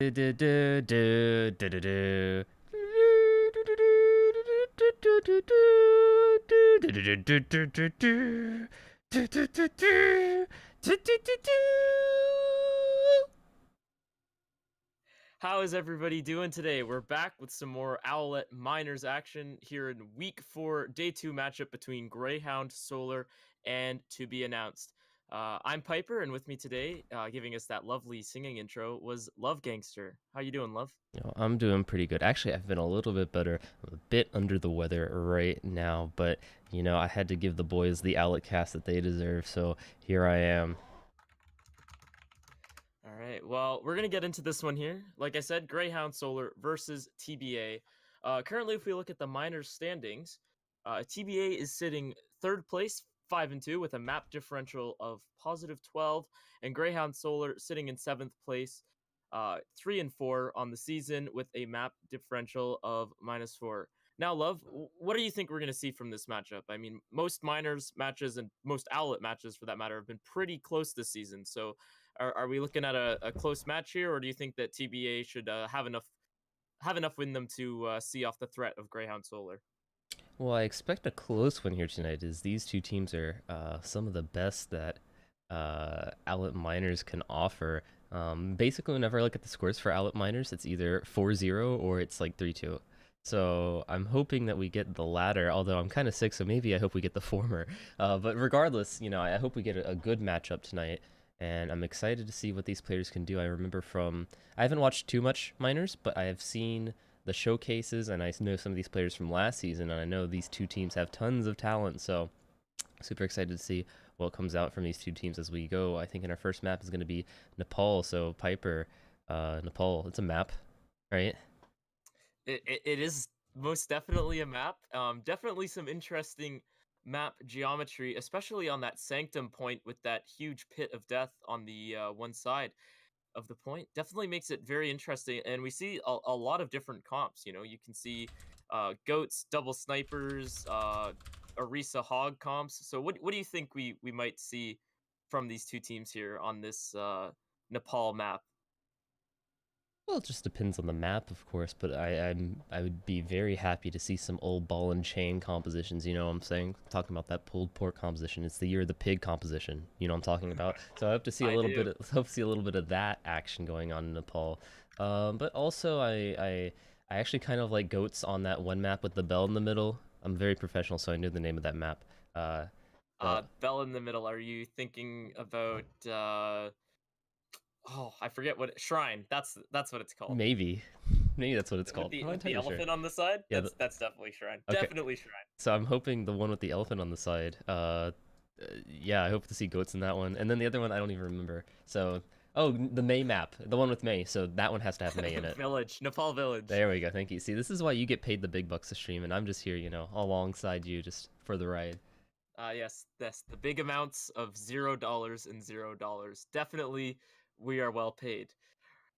How is everybody doing today? We're back with some more Owlet Miners action here in week 4, day 2 matchup between Greyhound Solar and To Be Announced. I'm Piper, and with me today, giving us that lovely singing intro, was Love Gangster. How you doing, Love? I'm doing pretty good. Actually, I've been a little bit better. I'm a bit under the weather right now, but I had to give the boys the outlet cast that they deserve, so here I am. All right, well, we're going to get into this one here. Like I said, Greyhound Solar versus TBA. Currently, if we look at the Miners standings, TBA is sitting third place, 5-2, with a map differential of positive 12, and Greyhound Solar sitting in seventh place, 3-4 on the season, with a map differential of -4. Now, Love, what do you think we're going to see from this matchup? I mean, most Miners matches and most Owlet matches, for that matter, have been pretty close this season. So, are we looking at a close match here, or do you think that TBA should have enough in them to see off the threat of Greyhound Solar? Well, I expect a close one here tonight, as these two teams are some of the best that outlet miners can offer. Basically, whenever I look at the scores for outlet miners, it's either 4-0 or it's like 3-2. So I'm hoping that we get the latter, although I'm kind of sick, so maybe I hope we get the former. But regardless, I hope we get a good matchup tonight, and I'm excited to see what these players can do. I haven't watched too much miners, but I have seen the showcases, and I know some of these players from last season, and I know these two teams have tons of talent, so super excited to see what comes out from these two teams as we go. I think in our first map is going to be Nepal, so Piper, Nepal, it's a map, right? It is most definitely a map. Definitely some interesting map geometry, especially on that sanctum point with that huge pit of death on the one side of the point. Definitely makes it very interesting, and we see a lot of different comps. You can see goats, double snipers, Orisa hog comps. So what do you think we might see from these two teams here on this Nepal map? Well, it just depends on the map, of course, but I would be very happy to see some old ball and chain compositions. You know what I'm saying? Talking about that pulled pork composition. It's the year of the pig composition. You know what I'm talking about? So I hope to see a I little do. bit. Hope to see a little bit of that action going on in Nepal. But also I actually kind of like goats on that one map with the bell in the middle. I'm very professional, so I knew the name of that map. Uh, the Bell in the middle. Are you thinking about oh, I forget what shrine. That's what it's called. maybe maybe that's what it's With called. the I'm not with the entirely sure. elephant on the side? Yeah. That's definitely shrine. Okay. Definitely shrine. So I'm hoping the one with the elephant on the side. Yeah, I hope to see goats in that one. And then the other one I don't even remember. So, oh, the May map, the one with May. So that one has to have May in it. Village, Nepal village. There we go. Thank you. See, this is why you get paid the big bucks to stream, and I'm just here, alongside you, just for the ride. Yes, the big amounts of $0 and $0. Definitely, we are well paid.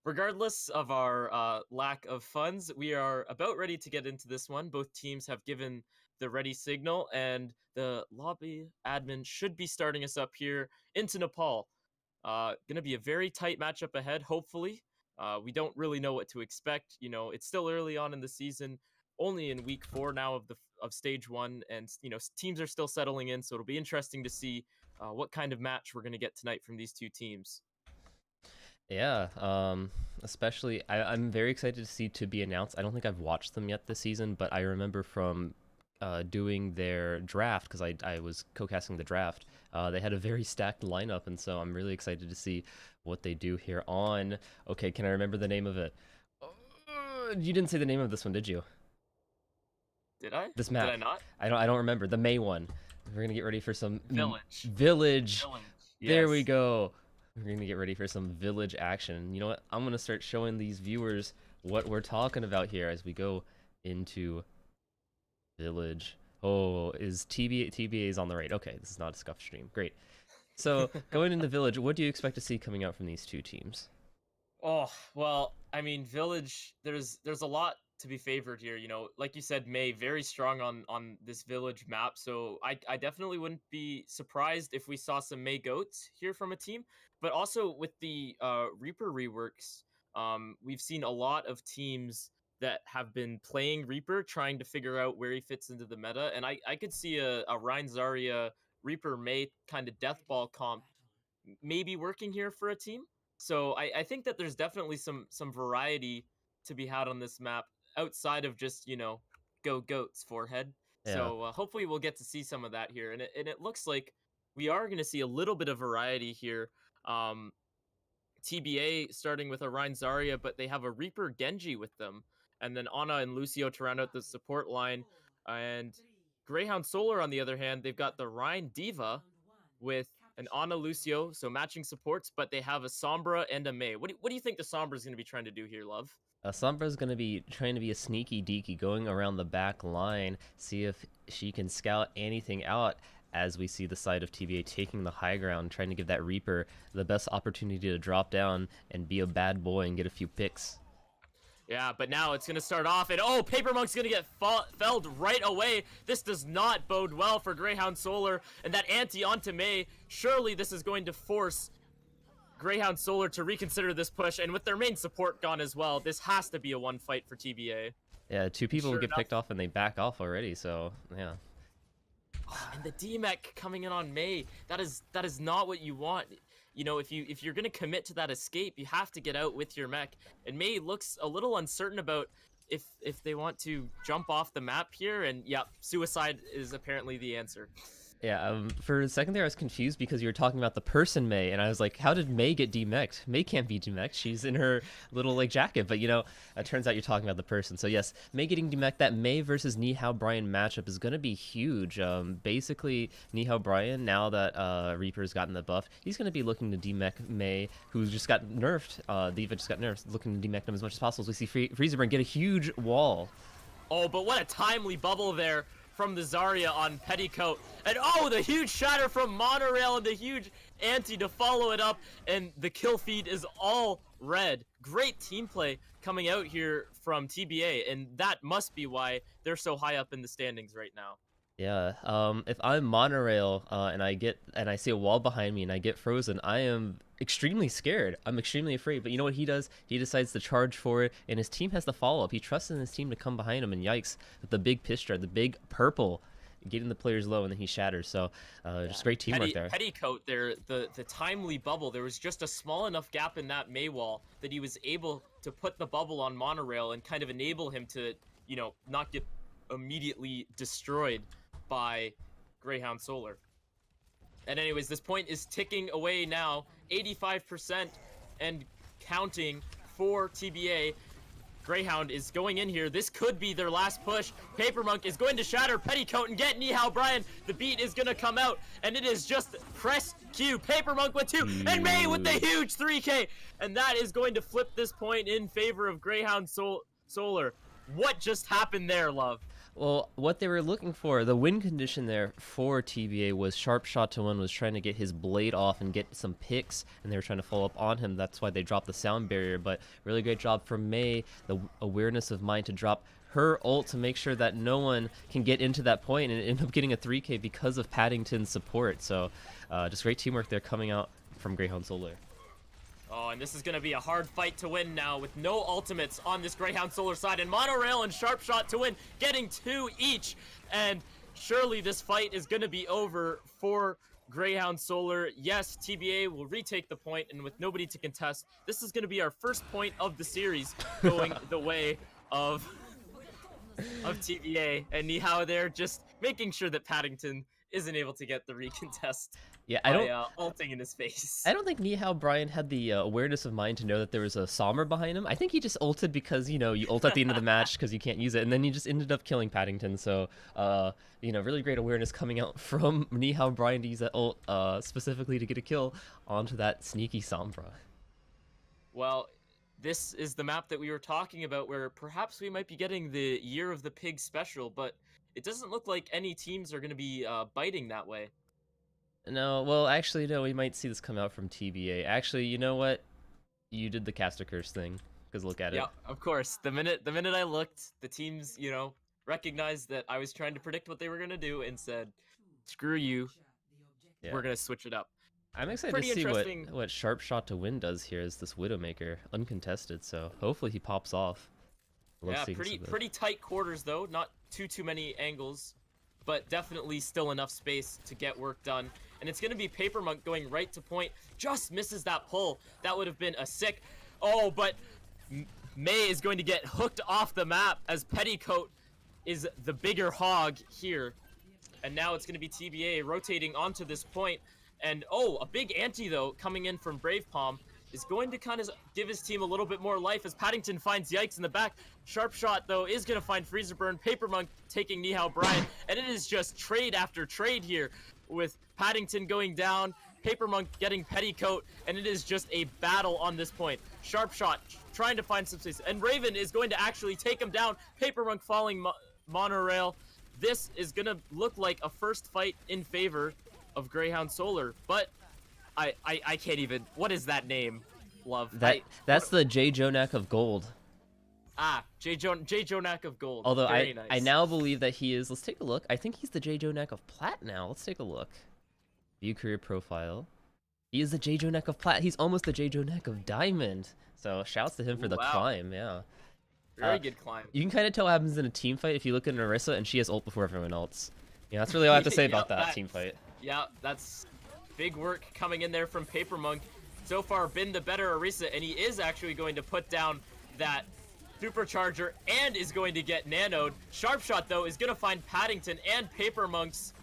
Regardless of our lack of funds, we are about ready to get into this one. Both teams have given the ready signal, and the lobby admin should be starting us up here into Nepal. Gonna be a very tight matchup ahead, hopefully. We don't really know what to expect. It's still early on in the season, only in week 4 now of stage 1, and teams are still settling in. So it'll be interesting to see what kind of match we're gonna get tonight from these two teams. Yeah, especially I'm very excited to see To Be Announced. I don't think I've watched them yet this season, but I remember from doing their draft because I was co-casting the draft. They had a very stacked lineup, and so I'm really excited to see what they do here on. Okay, can I remember the name of it? You didn't say the name of this one, did you? Did I? This Did map. I not? I don't remember the May one. We're gonna get ready for some Village. village. Village. There we Yes. go. We're gonna get ready for some village action. You know what? I'm gonna start showing these viewers what we're talking about here as we go into village. Oh, is TBA is on the right? Okay, this is not a scuff stream. Great. So going into village, what do you expect to see coming out from these two teams? Oh, well, I mean, Village, there's a lot to be favored here, Like you said, May very strong on this Village map, so I definitely wouldn't be surprised if we saw some May goats here from a team, but also with the Reaper reworks, We've seen a lot of teams that have been playing Reaper, trying to figure out where he fits into the meta, and I could see a Rein Zarya Reaper May kind of death ball comp maybe working here for a team. So I think that there's definitely some variety to be had on this map outside of just go goats forehead. Yeah. So hopefully we'll get to see some of that here, and it looks like we are going to see a little bit of variety here. Um, TBA starting with a Rein Zarya, but they have a Reaper Genji with them, and then Ana and Lucio to round out the support line. And Greyhound Solar, on the other hand, they've got the Rein Diva with an Ana Lucio, so matching supports, but they have a Sombra and a Mei. What do you think the Sombra is going to be trying to do here, Love? Sombra's going to be trying to be a sneaky deaky, going around the back line, see if she can scout anything out as we see the side of TBA taking the high ground, trying to give that Reaper the best opportunity to drop down and be a bad boy and get a few picks. Yeah, but now it's going to start off, and oh, Paper Monk's going to get felled right away. This does not bode well for Greyhound Solar, and that anti onto Mei. Surely this is going to force Greyhound Solar to reconsider this push, and with their main support gone as well, this has to be a one fight for TBA. Yeah, two people Sure get enough. picked off and they back off already, so yeah. And the DMEC coming in on Mei, that is not what you want. You know, if you're gonna commit to that escape, you have to get out with your mech. And Mei looks a little uncertain about if they want to jump off the map here. And yeah, suicide is apparently the answer. Yeah, for a second there I was confused because you were talking about the person Mei, and I was like, how did Mei get demeched? Mei can't be demeched, she's in her little like jacket, but it turns out you're talking about the person. So yes, Mei getting demeched, that Mei versus Nihao Brian matchup is going to be huge. Basically, Nihao Brian, now that Reaper's gotten the buff, he's going to be looking to demech Mei, who just got nerfed, Diva just got nerfed, looking to demech them as much as possible. So we see Freezerburn get a huge wall. Oh, but what a timely bubble there from the Zarya on Petticoat. And oh, the huge shatter from Monorail and the huge anti to follow it up. And the kill feed is all red. Great team play coming out here from TBA. And that must be why they're so high up in the standings right now. Yeah, if I'm Monorail and I see a wall behind me and I get frozen, I am extremely scared. I'm extremely afraid. But you know what he does? He decides to charge for it, and his team has the follow up. He trusts in his team to come behind him, and yikes, with the big Pistra, the big purple, getting the players low, and then he shatters. So just great teamwork there. Petticoat there, the timely bubble. There was just a small enough gap in that Mei wall that he was able to put the bubble on Monorail and kind of enable him to, not get immediately destroyed by Greyhound Solar. And anyways, this point is ticking away now, 85% and counting for TBA. Greyhound is going in here. This could be their last push. Paper Monk is going to shatter Petticoat and get Nihao Brian. The beat is going to come out, and it is just press Q. Paper Monk with 2, and Mei with the huge 3K. And that is going to flip this point in favor of Greyhound Solar. What just happened there, Love? Well, what they were looking for, the win condition there for TBA was Sharp Shot to win, was trying to get his blade off and get some picks, and they were trying to follow up on him. That's why they dropped the sound barrier, but really great job from Mei, the awareness of mind to drop her ult to make sure that no one can get into that point and end up getting a 3K because of Paddington's support. So just great teamwork there coming out from Greyhound Solar. Oh, and this is going to be a hard fight to win now with no ultimates on this Greyhound Solar side. And Monorail and Sharp Shot to win, getting 2 each. And surely this fight is going to be over for Greyhound Solar. Yes, TBA will retake the point, and with nobody to contest, this is going to be our first point of the series going the way of TBA. And Nihao there just making sure that Paddington isn't able to get the recontest. Yeah, ulting in his face. I don't think Nihao Brian had the awareness of mind to know that there was a Somber behind him. I think he just ulted because, you ult at the end of the match because you can't use it, and then he just ended up killing Paddington. So, really great awareness coming out from Nihao Brian to use that ult specifically to get a kill onto that sneaky Sombra. Well, this is the map that we were talking about where perhaps we might be getting the Year of the Pig special, but it doesn't look like any teams are going to be biting that way. No, well, actually, no, we might see this come out from TBA. Actually, you know what? You did the caster curse thing, because look at it. Yeah, of course. The minute I looked, the teams, recognized that I was trying to predict what they were going to do and said, screw you, we're going to switch it up. I'm excited to Pretty see interesting. what Sharp Shot to Win does here as this Widowmaker, uncontested. So hopefully he pops off. I love Yeah, seeing some of pretty tight quarters though. Not too many angles, but definitely still enough space to get work done. And it's gonna be Paper Monk going right to point. Just misses that pull. That would have been a sick. Oh, but May is going to get hooked off the map as Petticoat is the bigger hog here. And now it's going to be TBA rotating onto this point. And oh, a big anti though coming in from Brave Palm is going to kind of give his team a little bit more life as Paddington finds Yikes in the back. Sharp Shot though is going to find Freezer Burn, Paper Monk taking Nihao Brian, and it is just trade after trade here with Paddington going down, Paper Monk getting Petticoat, and it is just a battle on this point. Sharp Shot trying to find some space, and Raven is going to actually take him down. Paper Monk falling monorail. This is gonna look like a first fight in favor of Greyhound Solar, but I can't even. What is that name, Love? That's the J Jonak of Gold. J Jonak of Gold. Although Very I nice. now believe that he is. Let's take a look. I think he's the J Jonak of Plat now. Let's take a look. View career profile. He is the J Jonak of Plat. He's almost the J Jonak of Diamond. So shouts to him for the Wow. climb. Yeah. Very good climb. You can kind of tell what happens in a team fight if you look at Narissa and she has ult before everyone else. Yeah, that's really all I have to say about that team fight. Yeah, that's big work coming in there from Paper Monk. So far, been the better Orisa, and he is actually going to put down that supercharger and is going to get nanoed. Sharp Shot, though, is going to find Paddington and Paper Monk's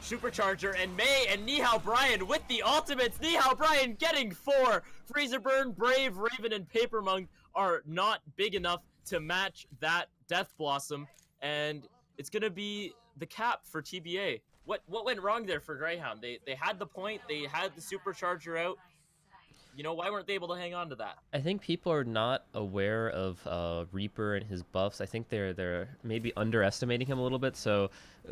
supercharger, and May and Nihao Brian with the ultimates. Nihao Brian getting 4. Freezer Burn, Brave, Raven, and Paper Monk are not big enough to match that Death Blossom, and it's going to be the cap for TBA. What went wrong there for Greyhound? They had the point, they had the supercharger out. You know, why weren't they able to hang on to that? I think people are not aware of Reaper and his buffs. I think they're maybe underestimating him a little bit. So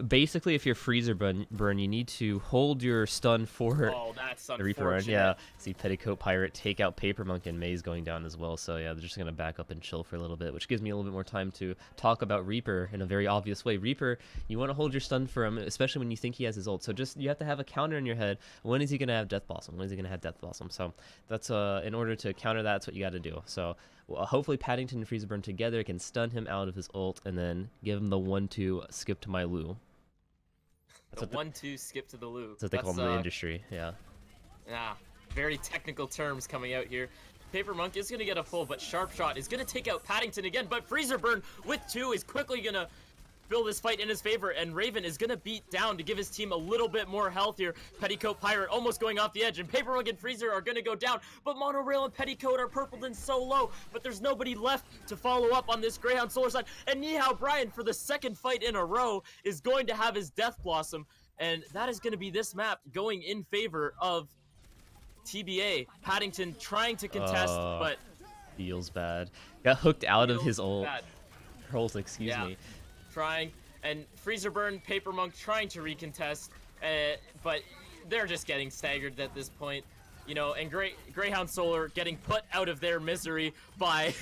basically, if you're Freezer burn, you need to hold your stun for Oh, that's the Reaper run. unfortunate. Yeah, see Petticoat Pirate take out Paper Monk, and May's going down as well. So yeah, they're just gonna back up and chill for a little bit, which gives me a little bit more time to talk about Reaper in a very obvious way. Reaper, you want to hold your stun for him, especially when you think he has his ult. So just you have to have a counter in your head. When is he gonna have Death Blossom? When is he gonna have Death Blossom? So that's in order to counter that, that's what you got to do. So hopefully Paddington and Freezer Burn together can stun him out of his ult and then give him the 1-2 skip to my Lu. The 1-2 skip to the Lu. That's what they call him in the industry. Yeah. Yeah, very technical terms coming out here. Paper Monk is going to get a pull, but Sharp Shot is going to take out Paddington again, but Freezer Burn with 2 is quickly going to fill this fight in his favor, and Raven is going to beat down to give his team a little bit more health here. Petticoat Pirate almost going off the edge, and Paper Monk and Freezer are going to go down, but Monorail and Petticoat are purpled and so low, but there's nobody left to follow up on this Greyhound Solar side, and Nihao Brian, for the second fight in a row, is going to have his Death Blossom, and that is going to be this map going in favor of TBA. Paddington trying to contest, but feels bad. Got hooked out of his ult. bad. Excuse me. Trying, and Freezer Burn, Paper Monk trying to recontest, but they're just getting staggered at this point. You know, and Greyhound Solar getting put out of their misery by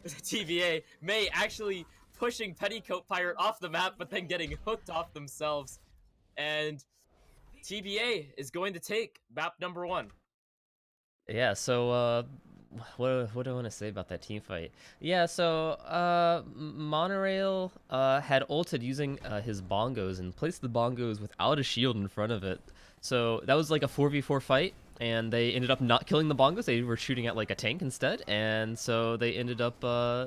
TVA. May actually pushing Petticoat Pirate off the map, but then getting hooked off themselves. And TBA is going to take map number 1. Yeah, so what do I want to say about that team fight? Yeah, so Monorail had ulted using his bongos and placed the bongos without a shield in front of it. So that was like a 4v4 fight, and they ended up not killing the bongos. They were shooting at like a tank instead, and so they ended up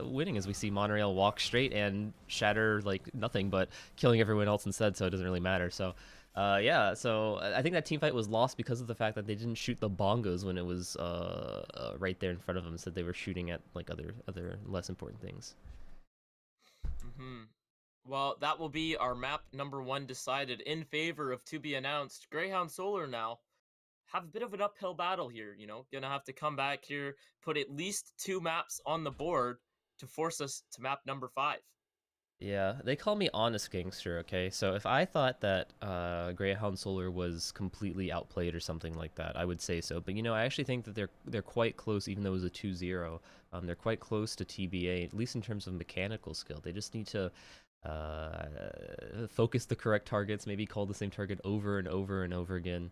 winning, as we see Monorail walk straight and shatter like nothing, but killing everyone else instead, so it doesn't really matter. So yeah, so I think that team fight was lost because of the fact that they didn't shoot the bongos when it was right there in front of them. Instead, they were shooting at like other less important things. Well, that will be our map number 1 decided in favor of to be announced. Greyhound Solar now have a bit of an uphill battle here, you know, gonna have to come back here, put at least 2 maps on the board to force us to map number 5. Yeah, they call me honest gangster, okay? So if I thought that Greyhound Solar was completely outplayed or something like that, I would say so. But, you know, I actually think that they're quite close, even though it was a 2-0. They're quite close to TBA, at least in terms of mechanical skill. They just need to focus the correct targets, maybe call the same target over and over and over again.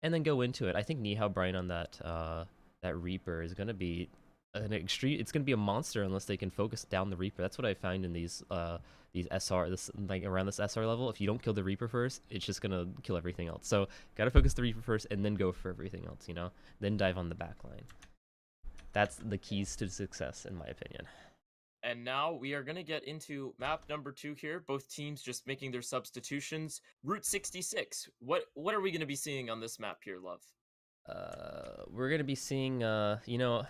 and then go into it. I think Nihao Brian on that Reaper is gonna be an extreme. It's gonna be a monster unless they can focus down the Reaper. That's what I find in these SR, this like around this SR level. If you don't kill the Reaper first, it's just gonna kill everything else. So gotta focus the Reaper first and then go for everything else. Then dive on the back line. That's the keys to success, in my opinion. And now we are going to get into map number 2 here. Both teams just making their substitutions. Route 66. What are we going to be seeing on this map here, Love? We're gonna be seeing, in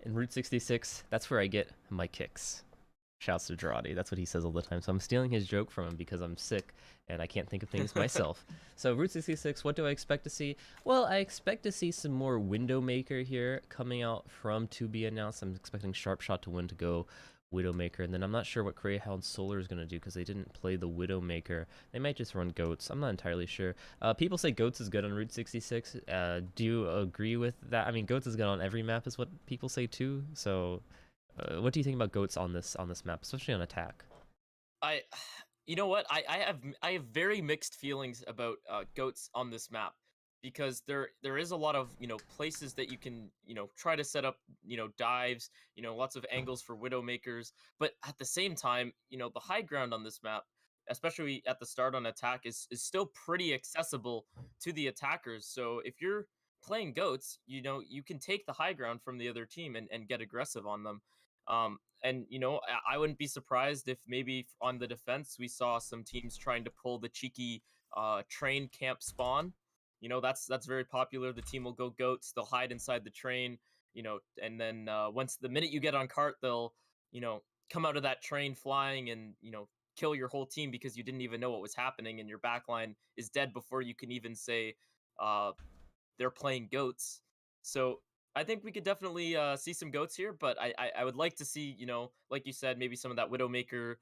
Route 66, that's where I get my kicks. Shouts to Girardi. That's what he says all the time. So I'm stealing his joke from him because I'm sick and I can't think of things myself. So Route 66, what do I expect to see? Well, I expect to see some more Widowmaker here coming out from to be announced. I'm expecting Sharpshot to win to go Widowmaker, and then I'm not sure what Greyhound Solar is going to do because they didn't play the Widowmaker. They might just run Goats. I'm not entirely sure. People say Goats is good on Route 66. Do you agree with that? I mean, Goats is good on every map is what people say too. So what do you think about Goats on this map, especially on attack? You know what? I have very mixed feelings about Goats on this map, because there is a lot of places that you can try to set up dives, lots of angles for Widowmakers, but at the same time, the high ground on this map, especially at the start on attack, is still pretty accessible to the attackers. So if you're playing Goats, you can take the high ground from the other team and get aggressive on them. And I wouldn't be surprised if maybe on the defense we saw some teams trying to pull the cheeky train camp spawn. That's very popular. The team will go Goats, they'll hide inside the train, and then once the minute you get on cart, they'll come out of that train flying and kill your whole team because you didn't even know what was happening, and your backline is dead before you can even say they're playing Goats. So I think we could definitely see some Goats here, but I would like to see, like you said, maybe some of that Widowmaker,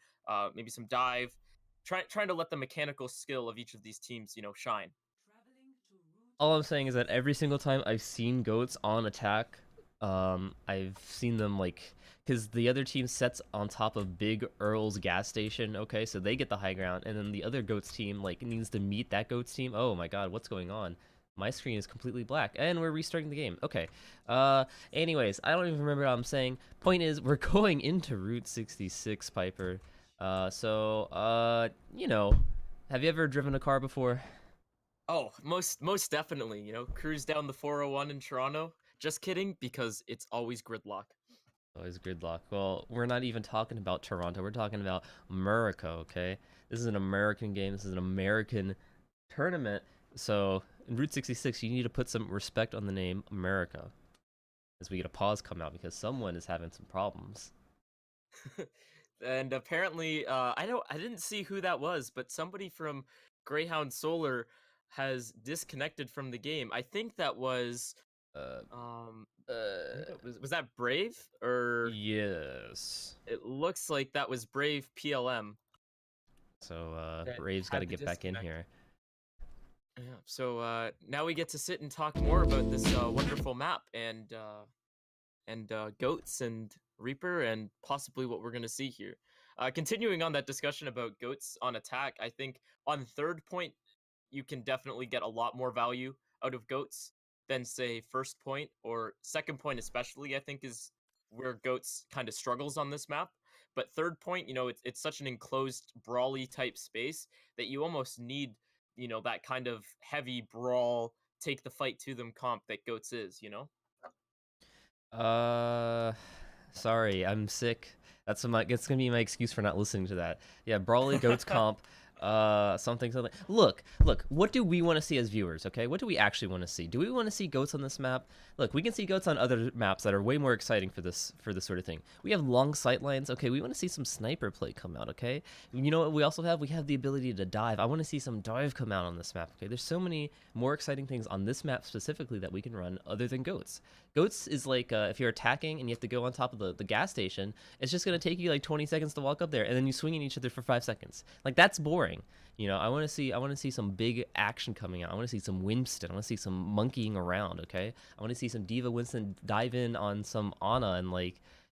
maybe some dive, trying to let the mechanical skill of each of these teams, shine. All I'm saying is that every single time I've seen Goats on attack, I've seen them because the other team sets on top of Big Earl's gas station, okay, so they get the high ground, and then the other Goats team needs to meet that Goats team. Oh my god, what's going on? My screen is completely black, and we're restarting the game. Okay. Anyways, I don't even remember what I'm saying. Point is, we're going into Route 66, Piper. Have you ever driven a car before? Oh, most definitely. Cruise down the 401 in Toronto. Just kidding, because it's always gridlock. Always gridlock. Well, we're not even talking about Toronto. We're talking about America, okay? This is an American game. This is an American tournament. So in Route 66, you need to put some respect on the name America, as we get a pause come out because someone is having some problems. And apparently, I didn't see who that was, but somebody from Greyhound Solar has disconnected from the game. I think that was was that Brave, or yes, it looks like that was Brave PLM. So Brave's got to get back in here. Yeah. So now we get to sit and talk more about this wonderful map and Goats and Reaper and possibly what we're gonna see here. Continuing on that discussion about Goats on attack, I think on third point you can definitely get a lot more value out of Goats than say first point or second point, especially. I think is where Goats kind of struggles on this map. But third point, it's such an enclosed brawly type space that you almost need that kind of heavy brawl, take the fight to them comp that Goats is. Sorry, I'm sick. That's gonna be my excuse for not listening to that. Yeah, Brawly Goats comp. Something. Look. What do we want to see as viewers? Okay, what do we actually want to see? Do we want to see Goats on this map? Look, we can see Goats on other maps that are way more exciting for this sort of thing. We have long sight lines. Okay, we want to see some sniper play come out. Okay, you know what we also have? We have the ability to dive. I want to see some dive come out on this map. Okay, there's so many more exciting things on this map specifically that we can run other than Goats. Goats is like if you're attacking and you have to go on top of the gas station, it's just gonna take you like 20 seconds to walk up there, and then you swing at each other for 5 seconds. Like that's boring. I want to see some big action coming out. I want to see some Winston. I want to see some monkeying around. Okay, I want to see some D.Va Winston dive in on some Ana and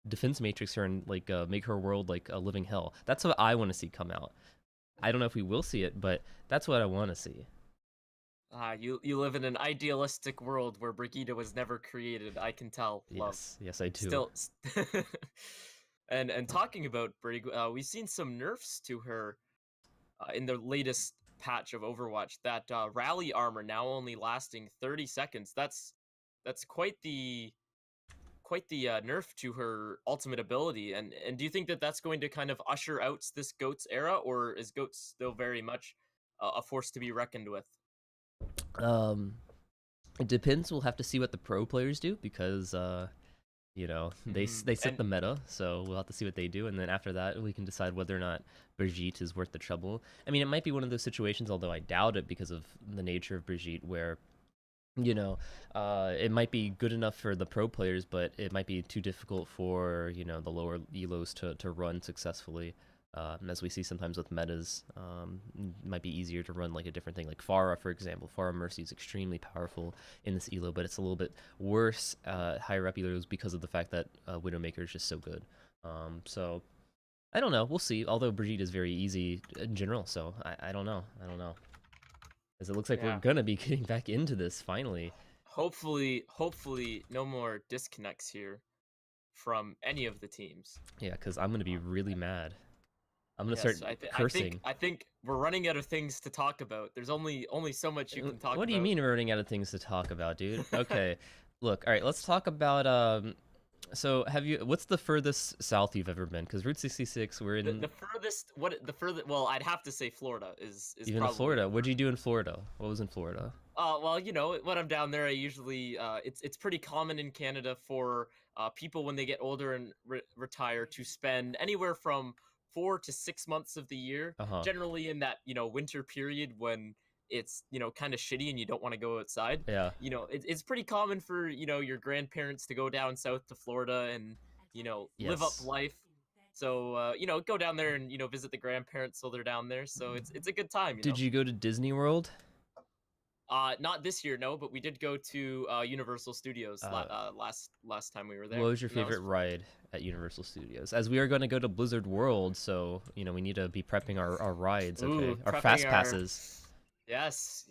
defense matrix her and make her world like a living hell. That's what I want to see come out. I don't know if we will see it, but that's what I want to see. You live in an idealistic world where Brigitte was never created. I can tell, love. Yes, I do. Still, and talking about Brig, we've seen some nerfs to her in the latest patch of Overwatch. That rally armor now only lasting 30 seconds. That's quite the nerf to her ultimate ability. And do you think that that's going to kind of usher out this Goats era, or is Goats still very much a force to be reckoned with? Um, it depends. We'll have to see what the pro players do because they set And the meta, so we'll have to see what they do, and then after that we can decide whether or not Brigitte is worth the trouble. I mean, it might be one of those situations, although I doubt it because of the nature of Brigitte, where it might be good enough for the pro players, but it might be too difficult for the lower elos to run successfully. As we see sometimes with metas, it might be easier to run like a different thing, like Pharah, for example. Pharah Mercy is extremely powerful in this elo, but it's a little bit worse higher up elos because of the fact that Widowmaker is just so good. So I don't know. We'll see. Although Brigitte is very easy in general, so I don't know. As it looks like we're gonna be getting back into this finally. Hopefully, no more disconnects here from any of the teams. Yeah, because I'm gonna be really mad. I'm gonna start cursing. I think we're running out of things to talk about. There's only so much you can talk about. What do you mean we're running out of things to talk about, dude? Okay, look. All right, let's talk about So what's the furthest south you've ever been? Because Route 66, we're in the furthest. Well, I'd have to say Florida is even probably Florida. What'd you do in Florida? What was in Florida? Well, when I'm down there, I usually it's pretty common in Canada for people when they get older and retire to spend anywhere from 4 to 6 months of the year, generally in that winter period when it's kind of shitty and you don't want to go outside. Yeah. It's pretty common for your grandparents to go down south to Florida and live up life. So go down there and visit the grandparents while they're down there. So it's a good time. Did you go to Disney World? Not this year, no, but we did go to Universal Studios last time we were there. What was your favorite ride at Universal Studios? As we are going to go to Blizzard World, so we need to be prepping our rides, okay? Ooh, our fast passes. Yes.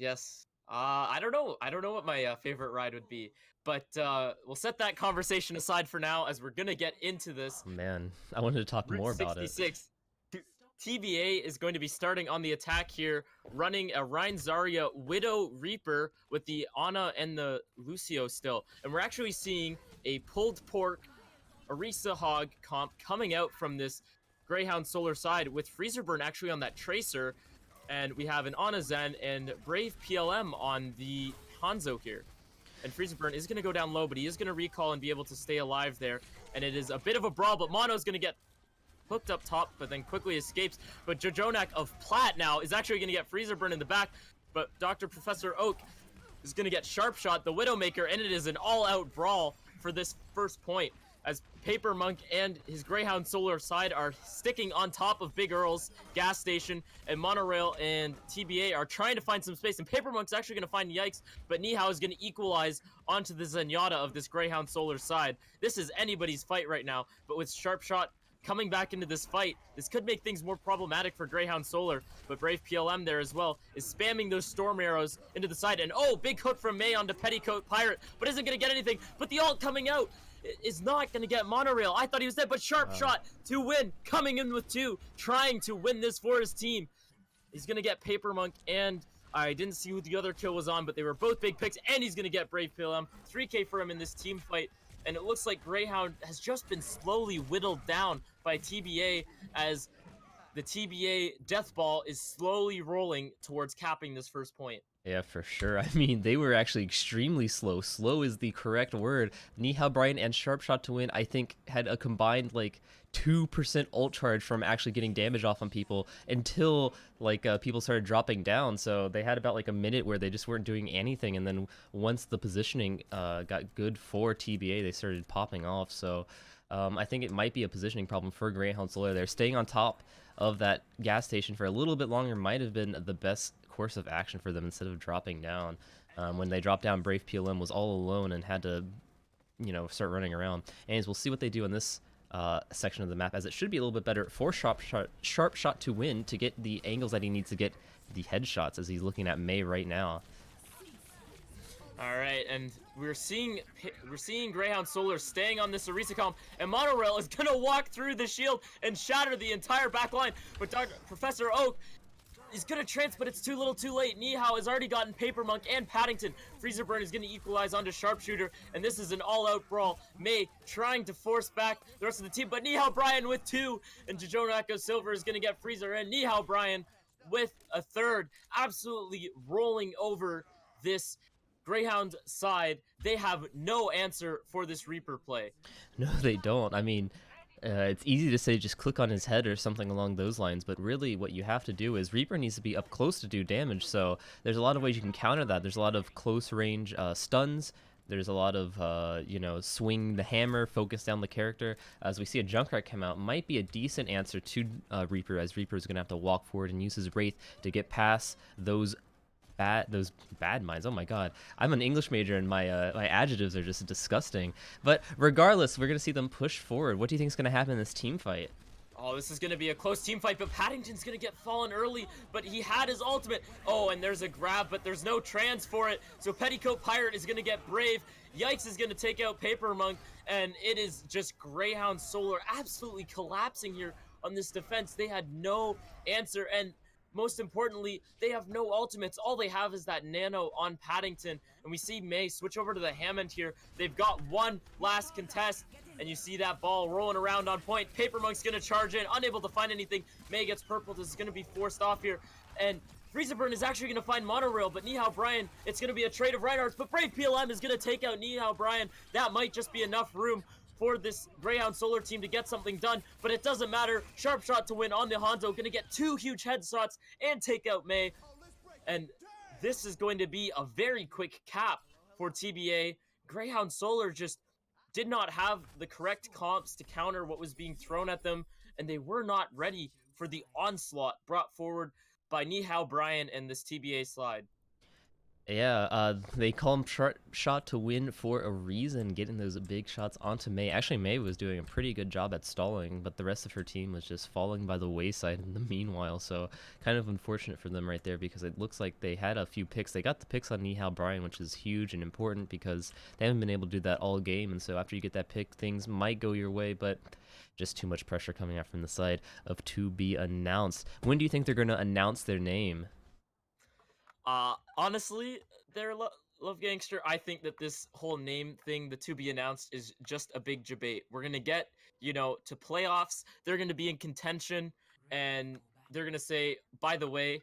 I don't know what my favorite ride would be, but we'll set that conversation aside for now as we're gonna get into this. Oh, man, I wanted to talk more about it. TBA is going to be starting on the attack here, running a Rein Zarya Widow Reaper with the Ana and the Lucio still. And we're actually seeing a pulled pork Orisa Hog comp coming out from this Greyhound Solar side with Freezerburn actually on that Tracer. And we have an Ana Zen and Brave PLM on the Hanzo here. And Freezerburn is going to go down low, but he is going to recall and be able to stay alive there. And it is a bit of a brawl, but Mono's going to get hooked up top, but then quickly escapes. But Jojonak of Plat now is actually going to get Freezerburn in the back, but Dr. Professor Oak is going to get Sharp Shot, the Widowmaker, and it is an all-out brawl for this first point, as Paper Monk and his Greyhound Solar side are sticking on top of Big Earl's gas station, and Monorail and TBA are trying to find some space, and Paper Monk's actually going to find Yikes, but Nihao is going to equalize onto the Zenyatta of this Greyhound Solar side. This is anybody's fight right now, but with Sharp Shot coming back into this fight, this could make things more problematic for Greyhound Solar, but Brave PLM there as well is spamming those storm arrows into the side, and big hook from May onto Petticoat Pirate, but isn't going to get anything, but the ult coming out is not going to get Monorail. I thought he was dead, but Sharp Shot to win, coming in with 2, trying to win this for his team. He's going to get Paper Monk, and I didn't see who the other kill was on, but they were both big picks, and he's going to get Brave PLM. 3k for him in this team fight. And it looks like Greyhound has just been slowly whittled down by TBA as the TBA death ball is slowly rolling towards capping this first point. Yeah, for sure. I mean, they were actually extremely slow. Slow is the correct word. Nihao Brian and Sharp Shot to win, I think, had a combined, 2% ult charge from actually getting damage off on people until, people started dropping down. So they had about, a minute where they just weren't doing anything. And then once the positioning got good for TBA, they started popping off. So I think it might be a positioning problem for Greyhound Solar. They're staying on top of that gas station for a little bit longer might have been the best course of action for them instead of dropping down. When they dropped down, Brave PLM was all alone and had to, start running around. And we'll see what they do in this section of the map, as it should be a little bit better for Sharp Shot to win, to get the angles that he needs to get the headshots, as he's looking at May right now. All right, and we're seeing Greyhound Solar staying on this Orisa comp, and Monorail is gonna walk through the shield and shatter the entire back line. But Professor Oak is gonna trance, but it's too little too late. Nihao has already gotten Paper Monk and Paddington. Freezer Burn is gonna equalize onto Sharpshooter, and this is an all-out brawl. May trying to force back the rest of the team, but Nihao Bryan with 2, and Jojonako Silver is gonna get Freezer, and Nihao Bryan with a 3rd, absolutely rolling over this Greyhound side. They have no answer for this Reaper play. No, they don't. I mean, it's easy to say just click on his head or something along those lines, but really what you have to do is Reaper needs to be up close to do damage, so there's a lot of ways you can counter that. There's a lot of close range stuns. There's a lot of, swing the hammer, focus down the character. As we see a Junkrat come out, might be a decent answer to Reaper, as Reaper is going to have to walk forward and use his Wraith to get past those bad minds. Oh my god, I'm an English major and my my adjectives are just disgusting. But regardless, we're gonna see them push forward. What do you think is gonna happen in this team fight? Oh, this is going to be a close team fight, but Paddington's going to get fallen early, but he had his ultimate. Oh, and there's a grab, but there's no trans for it, so Petticoat Pirate is going to get Brave. Yikes is going to take out Paper Monk, and it is just Greyhound Solar absolutely collapsing here on this defense. They had no answer, and most importantly, they have no ultimates. All they have is that nano on Paddington, and we see May switch over to the Hammond here. They've got one last contest, and you see that ball rolling around on point. Paper Monk's gonna charge in, unable to find anything. May gets purple. This is gonna be forced off here, and Freezer Burn is actually gonna find Monorail, but Nihao Bryan, it's gonna be a trade of Reinhardt's, but Brave PLM is gonna take out Nihao Bryan. That might just be enough room for this Greyhound Solar team to get something done, but it doesn't matter. Sharp shot to win on the Hanzo, gonna get 2 huge headshots and take out May, and this is going to be a very quick cap for TBA. Greyhound Solar just did not have the correct comps to counter what was being thrown at them, and they were not ready for the onslaught brought forward by Nihao Bryan and this TBA slide. Yeah, they call him shot to win for a reason, getting those big shots onto May. Actually, May was doing a pretty good job at stalling, but the rest of her team was just falling by the wayside in the meanwhile, so kind of unfortunate for them right there, because it looks like they had a few picks. They got the picks on Nihao Bryan, which is huge and important because they haven't been able to do that all game, and so after you get that pick, things might go your way, but just too much pressure coming out from the side of to be announced. When do you think they're going to announce their name? Honestly, there, Love Gangster, I think that this whole name thing, the to be announced, is just a big debate. We're gonna get, to playoffs. They're gonna be in contention, and they're gonna say, by the way,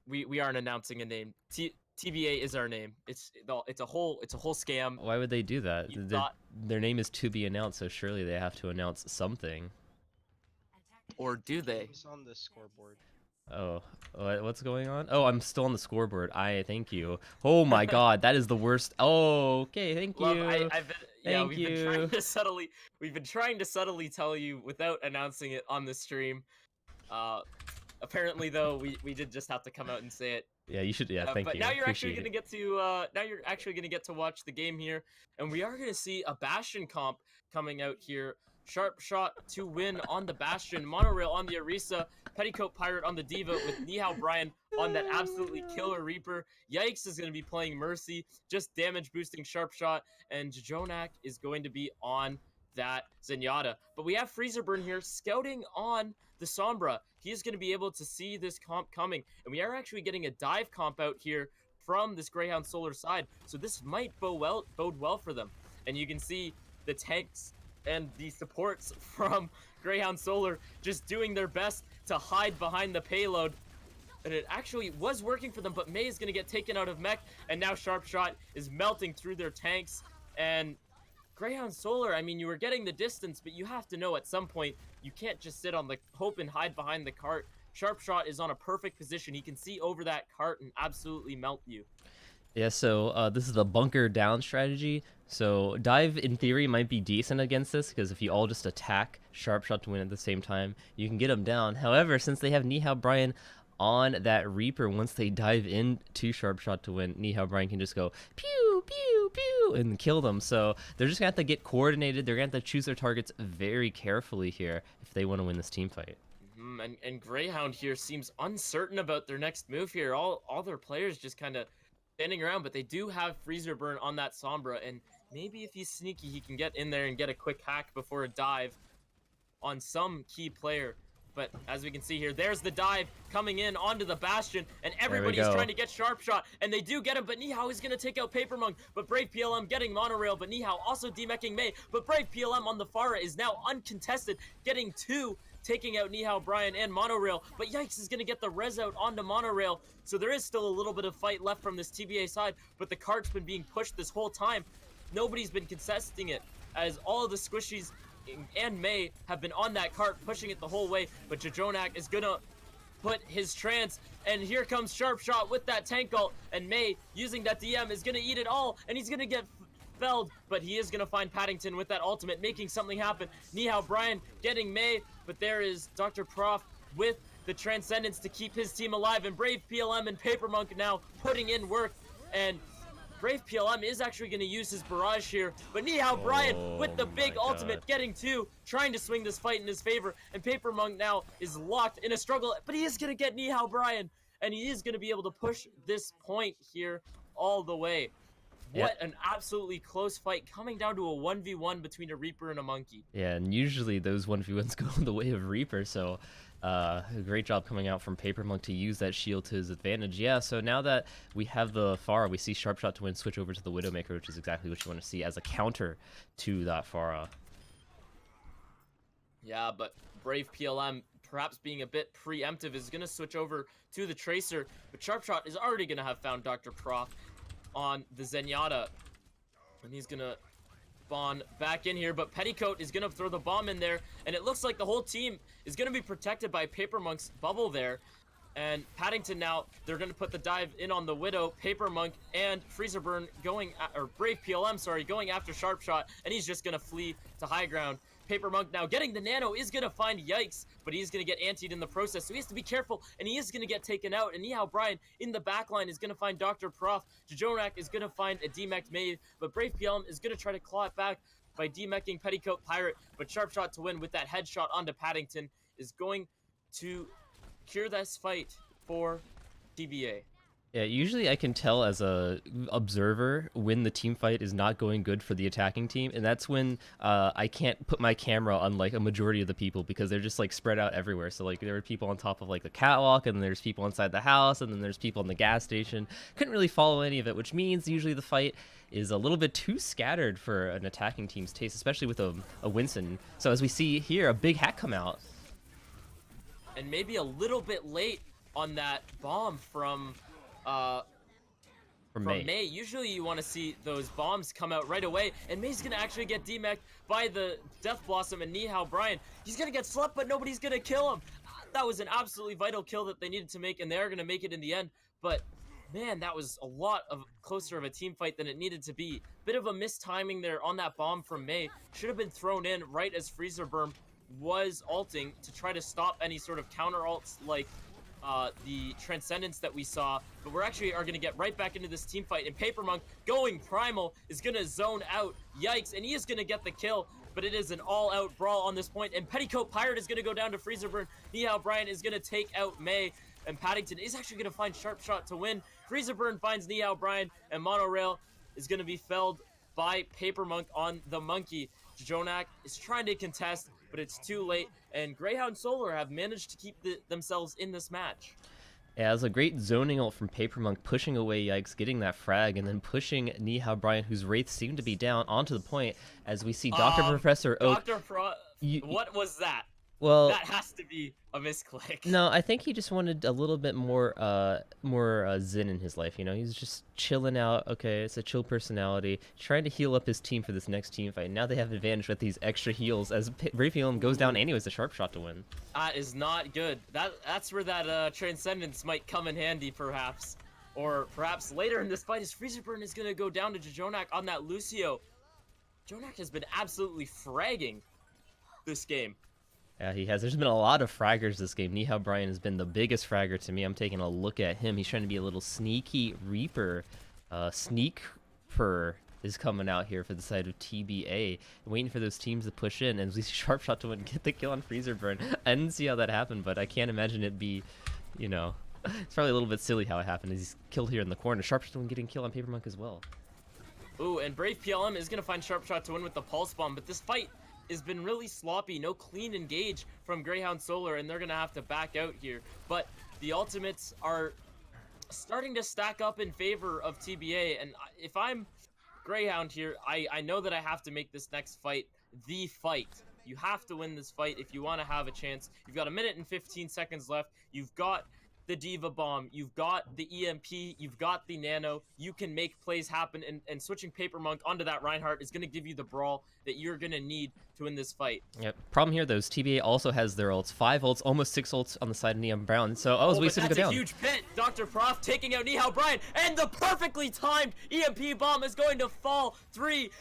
we aren't announcing a name. TBA is our name. It's a whole scam. Why would they do that? Their name is to be announced, so surely they have to announce something. Or do they? It's on the scoreboard. Oh, what's going on? Oh, I'm still on the scoreboard. Thank you. Oh my god, that is the worst. Oh, okay, thank you. We've been trying to subtly tell you without announcing it on the stream. Apparently though, we did just have to come out and say it. Yeah, you should. Yeah, thank you. But now you're actually gonna get to watch the game here, and we are gonna see a Bastion comp coming out here. Sharp shot to win on the Bastion, Monorail on the Orisa, Petticoat Pirate on the Diva with Nihao Bryan on that absolutely killer Reaper. Yikes is going to be playing Mercy, just damage boosting Sharp shot, and Jonak is going to be on that Zenyatta. But we have Freezer Burn here scouting on the Sombra. He is going to be able to see this comp coming, and we are actually getting a dive comp out here from this Greyhound Solar side, so this might bode well for them. And you can see the tanks and the supports from Greyhound Solar just doing their best to hide behind the payload. And it actually was working for them, but May is going to get taken out of mech, and now Sharp Shot is melting through their tanks. And Greyhound Solar, I mean, you were getting the distance, but you have to know at some point you can't just sit on the hope and hide behind the cart. Sharp Shot is on a perfect position. He can see over that cart and absolutely melt you. Yeah, so this is the bunker down strategy. So dive, in theory, might be decent against this, because if you all just attack Sharp Shot to win at the same time, you can get them down. However, since they have Nihao Bryan on that Reaper, once they dive into Sharp Shot to win, Nihao Bryan can just go pew, pew, pew, and kill them. So they're just going to have to get coordinated. They're going to have to choose their targets very carefully here if they want to win this team fight. And Greyhound here seems uncertain about their next move here. All their players just kind of standing around, but they do have Freezer Burn on that Sombra, and maybe if he's sneaky, he can get in there and get a quick hack before a dive on some key player. But as we can see here, there's the dive coming in onto the Bastion, and everybody's go. trying to get Sharp Shot, and they do get him, but Nihao is going to take out Paper Monk, but Brave PLM getting Monorail, but Nihao also demeching Mei, but Brave PLM on the Pharah is now uncontested, getting 2, taking out Nihao, Brian, and Monorail, but Yikes is going to get the res out onto Monorail, so there is still a little bit of fight left from this TBA side, but the cart's been being pushed this whole time. Nobody's been contesting it, as all of the squishies and Mei have been on that cart, pushing it the whole way, but Jajonak is gonna put his trance, and here comes Sharp Shot with that tank ult, and Mei, using that DM, is gonna eat it all, and he's gonna get felled, but he is gonna find Paddington with that ultimate, making something happen. Nihao Brian getting Mei, but there is Dr. Prof with the Transcendence to keep his team alive, and Brave PLM and Paper Monk now putting in work, and Brave PLM is actually going to use his barrage here, but Nihao Brian with the big ultimate getting 2, trying to swing this fight in his favor, and Paper Monk now is locked in a struggle, but he is going to get Nihao Brian, and he is going to be able to push this point here all the way. What an absolutely close fight, coming down to a 1v1 between a Reaper and a Monkey. Yeah, and usually those 1v1s go the way of Reaper, so a great job coming out from Paper Monk to use that shield to his advantage. Yeah, so now that we have the Pharah, we see Sharp Shot to win, switch over to the Widowmaker, which is exactly what you want to see as a counter to that Pharah. Yeah, but Brave PLM, perhaps being a bit preemptive, is going to switch over to the Tracer, but Sharp Shot is already going to have found Dr. Prof on the Zenyatta, and he's going to spawn back in here, but Petticoat is going to throw the bomb in there, and it looks like the whole team is going to be protected by Paper Monk's bubble there. And Paddington now, they're going to put the dive in on the Widow, Paper Monk, and Freezer Burn going, or Brave PLM, sorry, going after Sharp Shot, and he's just going to flee to high ground. Paper Monk now getting the nano, is going to find Yikes, but he's going to get antied in the process, so he has to be careful, and he is going to get taken out. And Nihao Brian in the backline is going to find Dr. Prof. Jajonak is going to find a demech Mave, but Brave PLM is going to try to claw it back by demeching Petticoat Pirate, but Sharp Shot to win with that headshot onto Paddington is going to cure this fight for TBA. Yeah, usually I can tell as a observer when the team fight is not going good for the attacking team, and that's when I can't put my camera on like a majority of the people because they're just like spread out everywhere. So like there are people on top of like the catwalk, and then there's people inside the house, and then there's people in the gas station. Couldn't really follow any of it, which means usually the fight is a little bit too scattered for an attacking team's taste, especially with a Winston. So as we see here, a big hack come out. And maybe a little bit late on that bomb from Mei. Usually you want to see those bombs come out right away, and Mei's gonna actually get demeched by the Death Blossom and Nihao Brian. He's gonna get slept, but nobody's gonna kill him. That was an absolutely vital kill that they needed to make, and they are gonna make it in the end. But man, that was a lot of closer of a team fight than it needed to be. Bit of a mistiming there on that bomb from Mei. Should have been thrown in right as Freezer Burn was ulting to try to stop any sort of counter ults like the Transcendence that we saw, but we're actually are going to get right back into this team fight, and Paper Monk going primal is going to zone out Yikes, and he is going to get the kill, but it is an all-out brawl on this point, and Petticoat Pirate is going to go down to Freezer Burn. Nihao Brian is going to take out Mei, and Paddington is actually going to find Sharp Shot to win. Freezer Burn finds Nihao Brian, and Monorail is going to be felled by Paper Monk on the Monkey. Jonak is trying to contest, but it's too late, and Greyhound Solar have managed to keep themselves in this match. Yeah, it was a great zoning ult from Paper Monk, pushing away Yikes, getting that frag, and then pushing Nihao Brian, whose wraiths seem to be down, onto the point, as we see Dr. Professor Oak. What was that? Well, that has to be a misclick. No, I think he just wanted a little bit more zen in his life. You know, he's just chilling out. Okay, it's a chill personality, trying to heal up his team for this next team fight. Now they have advantage with these extra heals as Brave PLM goes down anyways. A Sharp Shot to win. That is not good. That's where that Transcendence might come in handy, perhaps, or perhaps later in this fight, as Freezer Burn is gonna go down to Jajonak on that Lucio. Jajonak has been absolutely fragging this game. Yeah, he has. There's been a lot of fraggers this game. Nihao Brian has been the biggest fragger to me. I'm taking a look at him. He's trying to be a little sneaky Reaper. Sneaker is coming out here for the side of TBA. Waiting for those teams to push in. And we see Sharp Shot to win, get the kill on Freezer Burn. I didn't see how that happened, but I can't imagine it be, you know, It's probably a little bit silly how it happened. He's killed here in the corner. Sharpshot getting killed on Paper Monk as well. Ooh, and Brave PLM is going to find Sharpshot to win with the Pulse Bomb, but this fight has been really sloppy. No clean engage from Greyhound Solar, and they're going to have to back out here. But the ultimates are starting to stack up in favor of TBA, and if I'm Greyhound here, I know that I have to make this next fight the fight. You have to win this fight if you want to have a chance. You've got 1 minute and 15 seconds left. You've got the Diva Bomb, you've got the EMP, you've got the Nano. You can make plays happen, and switching Paper Monk onto that Reinhardt is going to give you the brawl that you're going to need to win this fight. Yep. Problem here, though, is TBA also has their ults. 5 ults, almost 6 ults on the side of Nihao Brown. So, I was wasted to go down. That's a huge pit. Dr. Prof taking out Nihao Bryan, and the perfectly timed EMP bomb is going to fall. 3.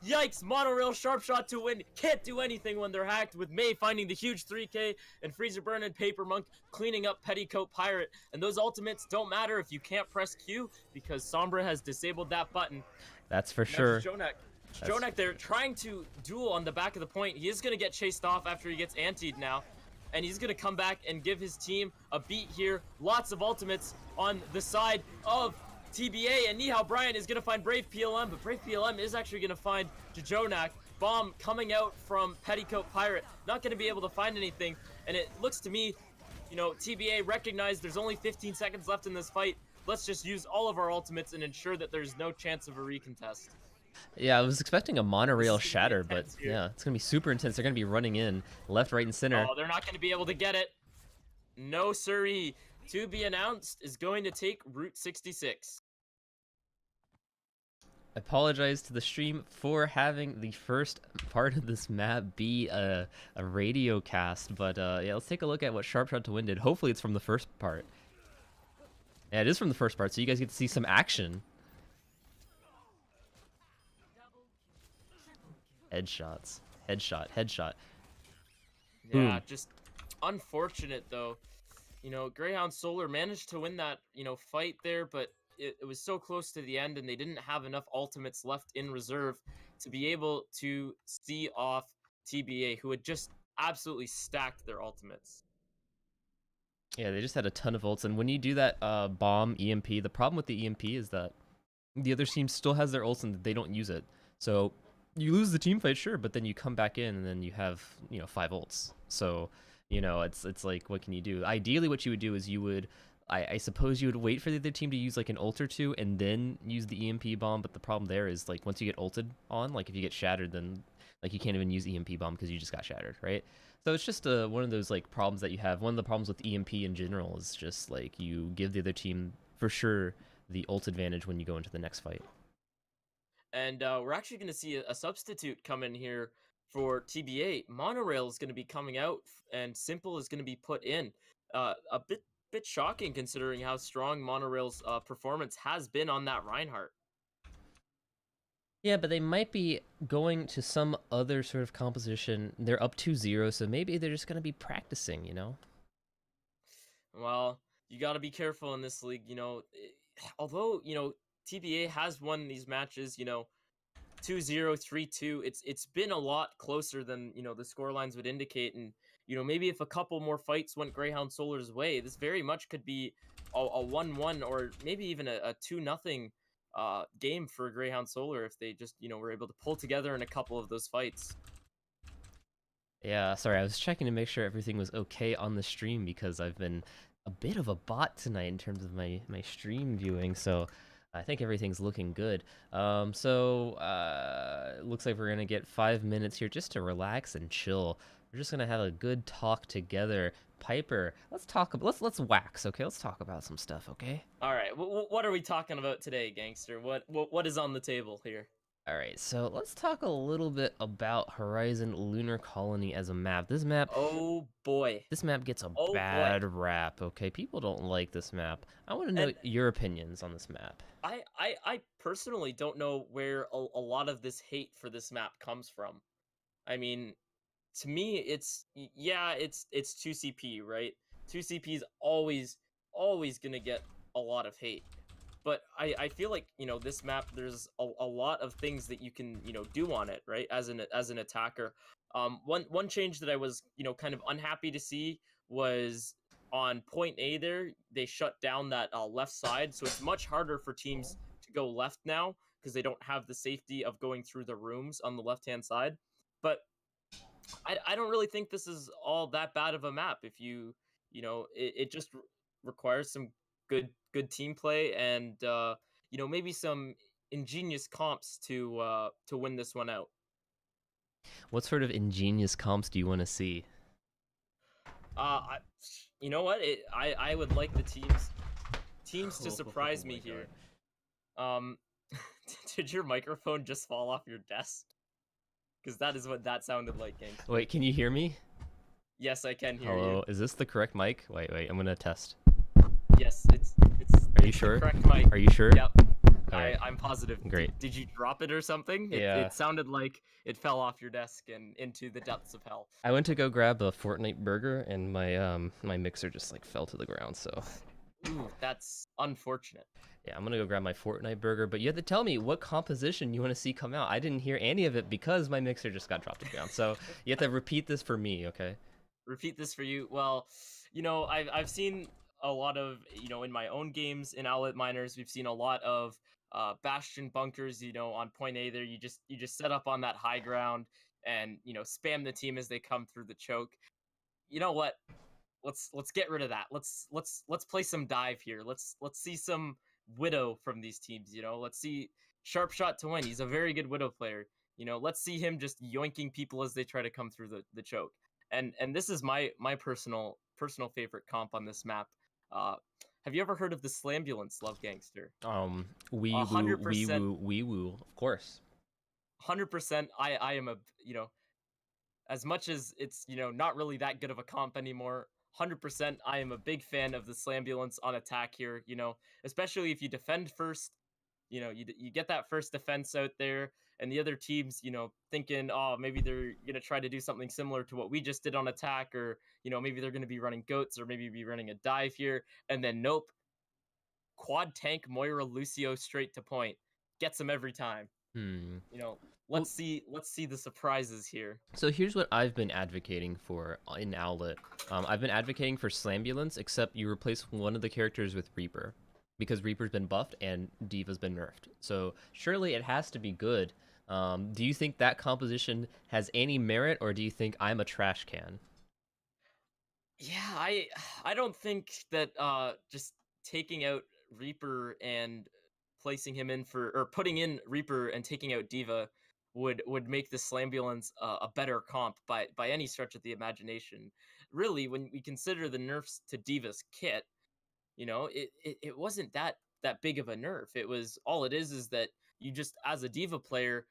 Yikes, Monorail Sharpshot to win. Can't do anything when they're hacked, with Mei finding the huge 3k and Freezer Burn and Paper Monk cleaning up Petticoat Pirate. And those ultimates don't matter if you can't press Q, because Sombra has disabled that button. That's for sure. Jonak there trying to duel on the back of the point. He is going to get chased off after he gets antied now. And he's going to come back and give his team a beat here. Lots of ultimates on the side of TBA, and Nihao Bryan is going to find Brave PLM, but Brave PLM is actually going to find Jonak. Bomb coming out from Petticoat Pirate. Not going to be able to find anything, and it looks to me, you know, TBA recognized there's only 15 seconds left in this fight. Let's just use all of our ultimates and ensure that there's no chance of a recontest. Yeah, I was expecting a monorail shatter, but yeah, it's going to be super intense. They're going to be running in left, right, and center. Oh, they're not going to be able to get it. No, siree. To be announced is going to take Route 66. I apologize to the stream for having the first part of this map be a radio cast, but yeah, let's take a look at what Sharpshot to Win did. Hopefully it's from the first part. Yeah, it is from the first part, so you guys get to see some action. Headshots. Headshot. Yeah, Boom. just unfortunate though. You know, Greyhound Solar managed to win that, you know, fight there, but it was so close to the end, and they didn't have enough ultimates left in reserve to be able to see off TBA, who had just absolutely stacked their ultimates. Yeah, they just had a ton of ults, and when you do that bomb EMP, the problem with the EMP is that the other team still has their ults and they don't use it. So you lose the team fight, sure, but then you come back in and then you have, you know, 5 ults. So, you know, it's like, what can you do? Ideally, what you would do is you would, I suppose you would wait for the other team to use like an ult or two and then use the EMP bomb, but the problem there is like once you get ulted on, like if you get shattered, then like you can't even use EMP bomb because you just got shattered, right? So it's just one of those like problems that you have. One of the problems with EMP in general is just like you give the other team for sure the ult advantage when you go into the next fight. And we're actually going to see a substitute come in here for TBA. Monorail is going to be coming out, and Simple is going to be put in. A bit shocking considering how strong Monorail's performance has been on that Reinhardt. Yeah, but they might be going to some other sort of composition. They're up 2-0, so maybe they're just going to be practicing, you know? Well, you got to be careful in this league, you know. Although, you know, TBA has won these matches, you know, 2-0, 3-2. It's been a lot closer than, you know, the scorelines would indicate. And, you know, maybe if a couple more fights went Greyhound Solar's way, this very much could be a 1-1 or maybe even a 2-0 game for Greyhound Solar if they just, you know, were able to pull together in a couple of those fights. Yeah, sorry, I was checking to make sure everything was okay on the stream because I've been a bit of a bot tonight in terms of my stream viewing, so I think everything's looking good. Looks like we're gonna get 5 minutes here just to relax and chill. We're just gonna have a good talk together. Piper, let's wax, okay? Let's talk about some stuff, okay? All right, what are we talking about today, gangster? What is on the table here? All right, so let's talk a little bit about Horizon Lunar Colony as a map. This map, oh boy, this map gets a bad rap. Okay, people don't like this map. I want to know your opinions on this map. I personally don't know where a lot of this hate for this map comes from. I mean, to me, it's 2CP, right? 2CP is always gonna get a lot of hate. But I feel like, you know, this map, there's a lot of things that you can, you know, do on it, right? As an attacker. One change that I was, you know, kind of unhappy to see was on point A there, they shut down that left side, so it's much harder for teams to go left now because they don't have the safety of going through the rooms on the left hand side. But I don't really think this is all that bad of a map. If it just requires some good team play and maybe some ingenious comps to win this one out. What sort of ingenious comps do you want to see? I, you know what? I would like the teams to Oh surprise my me God. here. Um, did your microphone just fall off your desk? Because that is what that sounded like, Gangster. Wait, can you hear me? Yes, I can hear Hello, you. is this the correct mic? Wait, I'm gonna test. Yes, it's Are you it's the sure? correct mic. Are you sure? Yep. Alright, I'm positive. great. Did you drop it or something? Yeah. It sounded like it fell off your desk and into the depths of hell. I went to go grab a Fortnite burger and my mixer just like fell to the ground, so Ooh, that's unfortunate. yeah, I'm gonna go grab my Fortnite burger, but you have to tell me what composition you want to see come out. I didn't hear any of it because my mixer just got dropped to the ground. So you have to repeat this for me, okay? Repeat this for you. Well, I've seen a lot of, in my own games in Outlet Miners, we've seen a lot of bastion bunkers, on point A there. You just set up on that high ground and, spam the team as they come through the choke. You know what? Let's get rid of that. Let's play some dive here. Let's see some Widow from these teams. Let's see Sharp Shot to win. He's a very good Widow player. Let's see him just yoinking people as they try to come through the choke. And this is my personal favorite comp on this map. Uh, have you ever heard of the Slambulance, Love Gangster? Wee woo, wee 100%, woo, wee woo. Of course. 100%. I am as much as it's not really that good of a comp anymore. 100% I am a big fan of the Slambulance on attack here, especially if you defend first. You get that first defense out there, and the other teams, thinking, oh, maybe they're gonna try to do something similar to what we just did on attack, or maybe they're gonna be running goats, or maybe be running a dive here, and then nope, quad tank Moira Lucio straight to point, gets them every time. Hmm. You know, Well, let's see the surprises here. so here's what I've been advocating for in Owlet. I've been advocating for Slambulance, except you replace one of the characters with Reaper, because Reaper's been buffed and Diva's been nerfed. So surely it has to be good. Do you think that composition has any merit, or do you think I'm a trash can? Yeah, I don't think that just taking out Reaper and placing him in for, or putting in Reaper and taking out Diva would make the Slambulance a better comp by any stretch of the imagination. Really, when we consider the nerfs to Diva's kit, it wasn't that big of a nerf. It was, all it is that you just, as a diva player,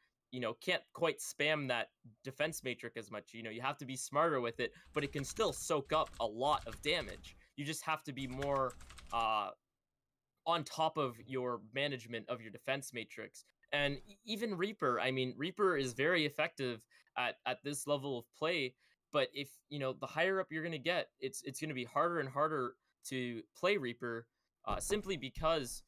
can't quite spam that defense matrix as much. You have to be smarter with it, but it can still soak up a lot of damage. You just have to be more on top of your management of your defense matrix. And even Reaper, I mean, Reaper is very effective at this level of play. But if the higher up you're gonna get, it's gonna be harder and harder to play Reaper, simply because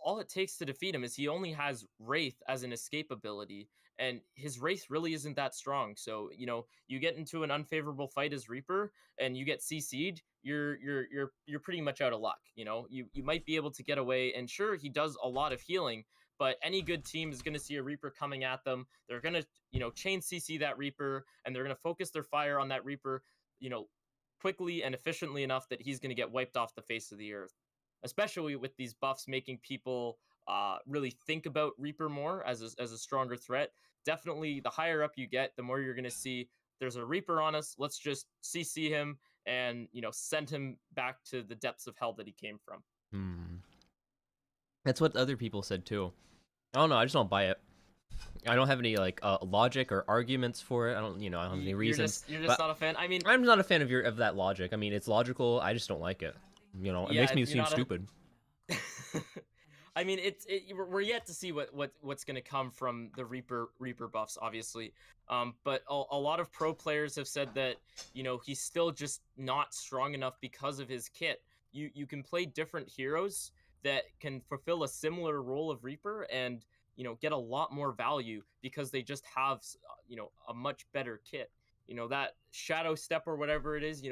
all it takes to defeat him is he only has Wraith as an escape ability, and his Wraith really isn't that strong. So you get into an unfavorable fight as Reaper, and you get CC'd, you're pretty much out of luck. You might be able to get away, and sure, he does a lot of healing, but any good team is going to see a Reaper coming at them. They're going to chain CC that Reaper, and they're going to focus their fire on that Reaper, you know quickly and efficiently enough that he's going to get wiped off the face of the earth, especially with these buffs making people really think about Reaper more as a stronger threat. Definitely, the higher up you get, the more you're going to see there's a Reaper on us. Let's just CC him and send him back to the depths of hell that he came from. Hmm. That's what other people said too. I don't know. I just don't buy it. I don't have any like logic or arguments for it. I don't have any reasons. You're just but not a fan. I mean, I'm not a fan of that logic. I mean, it's logical. I just don't like it. It yeah, makes me you're seem not stupid. I mean, we're yet to see what's going to come from the Reaper buffs, obviously. But a lot of pro players have said that he's still just not strong enough because of his kit. You can play different heroes that can fulfill a similar role of Reaper and get a lot more value because they just have a much better kit. That Shadow Step or whatever it is,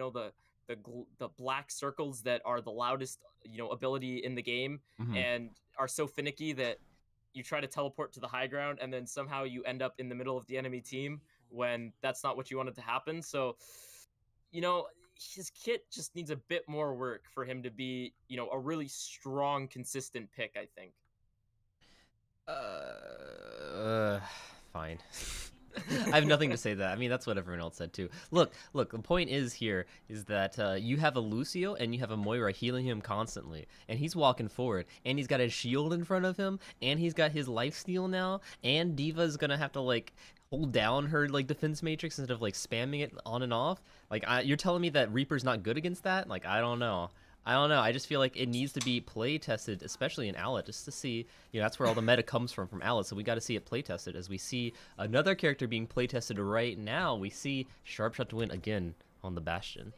the black circles that are the loudest, ability in the game, Hmm. and are so finicky that you try to teleport to the high ground and then somehow you end up in the middle of the enemy team when that's not what you wanted to happen. So, you know, his kit just needs a bit more work for him to be, a really strong, consistent pick, I think. Uh, Fine. I have nothing to say to that. I mean, that's what everyone else said too. Look. The point is that you have a Lucio and you have a Moira healing him constantly, and he's walking forward, and he's got his shield in front of him, and he's got his lifesteal now, and Diva's gonna have to like hold down her like defense matrix instead of like spamming it on and off. Like, you're telling me that Reaper's not good against that? Like, I don't know. I don't know. I just feel like it needs to be play tested, especially in Owlet, just to see. That's where all the meta comes from Owlet. So we got to see it play tested. As we see another character being play tested right now, we see Sharpshot to win again on the Bastion.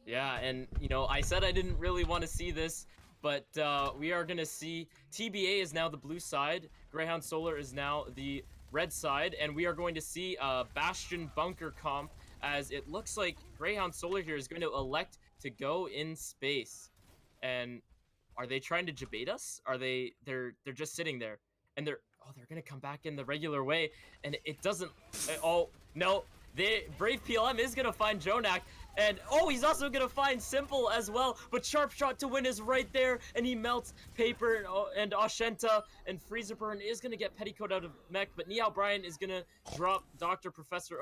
Yeah, and I said I didn't really want to see this, but we are gonna see TBA is now the blue side, Greyhound Solar is now the red side, and we are going to see Bastion bunker comp, as it looks like Greyhound Solar here is going to elect to go in space. And are they trying to debate us? Are they're just sitting there, and they're gonna come back in the regular way, and it doesn't. Oh no, Brave PLM is gonna find Jonak, and he's also gonna find Simple as well. But Sharpshot to win is right there, and he melts Paper and Oshenta, and Freezer Burn is gonna get Petticoat out of mech, but Nihao Brian is gonna drop Dr. Professor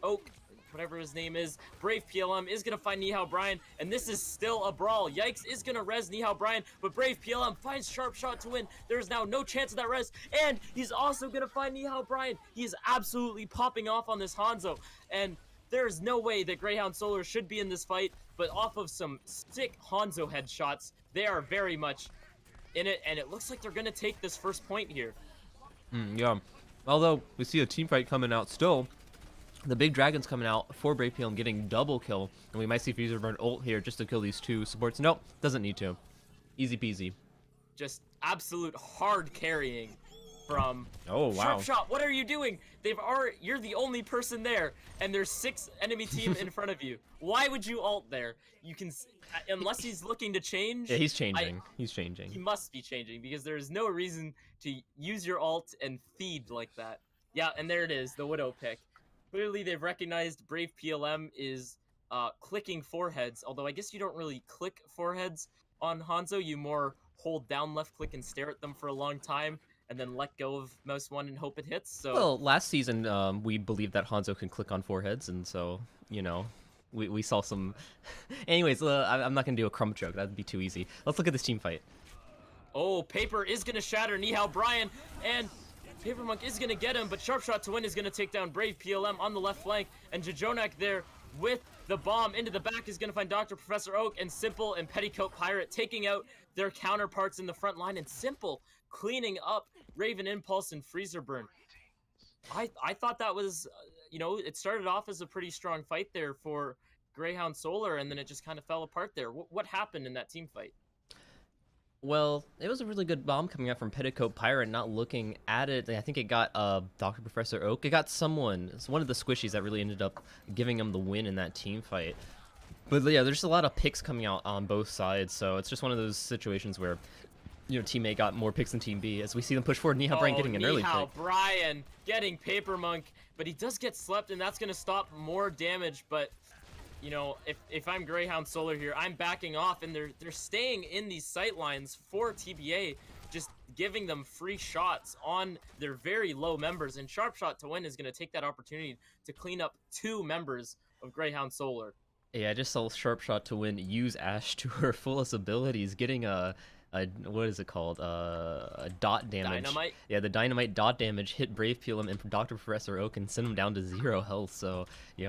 Oak, whatever his name is. Brave PLM is gonna find Nihao Brian, and this is still a brawl. Yikes is gonna res Nihao Brian, but Brave PLM finds Sharpshot to win. There's now no chance of that res, and he's also gonna find Nihao Brian. He is absolutely popping off on this Hanzo, and there's no way that Greyhound Solar should be in this fight, but off of some sick Hanzo headshots, they are very much in it, and it looks like they're gonna take this first point here. Yeah. Although we see a team fight coming out still. The big dragon's coming out for Brave PLM getting double kill, and we might see Freezer Burn ult here just to kill these two supports. Nope, doesn't need to. Easy peasy. Just absolute hard carrying from wow. Sharpshot. What are you doing? You're the only person there, and there's 6 enemy team in front of you. Why would you ult there? You can, unless he's looking to change. Yeah, he's changing. He's changing. He must be changing, because there's no reason to use your ult and feed like that. Yeah, and there it is, the Widow pick. Clearly, they've recognized Brave PLM is clicking foreheads, although I guess you don't really click foreheads on Hanzo. You more hold down left click and stare at them for a long time, and then let go of mouse 1 and hope it hits. So, well, last season we believed that Hanzo can click on foreheads, and so we saw some. Anyways, I'm not gonna do a Crump joke. That'd be too easy. Let's look at this team fight. Oh, Paper is gonna shatter Nihao Brian, and Paper Monk is going to get him, but Sharpshot to win is going to take down Brave PLM on the left flank, and Jonak there with the bomb into the back is going to find Dr. Professor Oak, and Simple and Petticoat Pirate taking out their counterparts in the front line, and Simple cleaning up Raven Impulse and Freezer Burn. I thought that was, it started off as a pretty strong fight there for Greyhound Solar, and then it just kind of fell apart there. What happened in that team fight? Well, it was a really good bomb coming out from Petticoat Pirate, not looking at it. I think it got Dr. Professor Oak. It got it's one of the squishies that really ended up giving him the win in that team fight. But yeah, there's a lot of picks coming out on both sides, so it's just one of those situations where, Team A got more picks than Team B, as we see them push forward. Nihao Brian getting an early pick. Nihao Brian getting Paper Monk, but he does get slept, and that's going to stop more damage, but if I'm Greyhound Solar here, I'm backing off, and they're staying in these sight lines for TBA, just giving them free shots on their very low members, and Sharpshot to win is going to take that opportunity to clean up 2 members of Greyhound Solar. Yeah, I just saw Sharpshot to win use Ashe to her fullest abilities, getting a what is it called? A dot damage. Dynamite? Yeah, the dynamite dot damage hit Brave PLM and Dr. Professor Oak and sent him down to 0 health. So,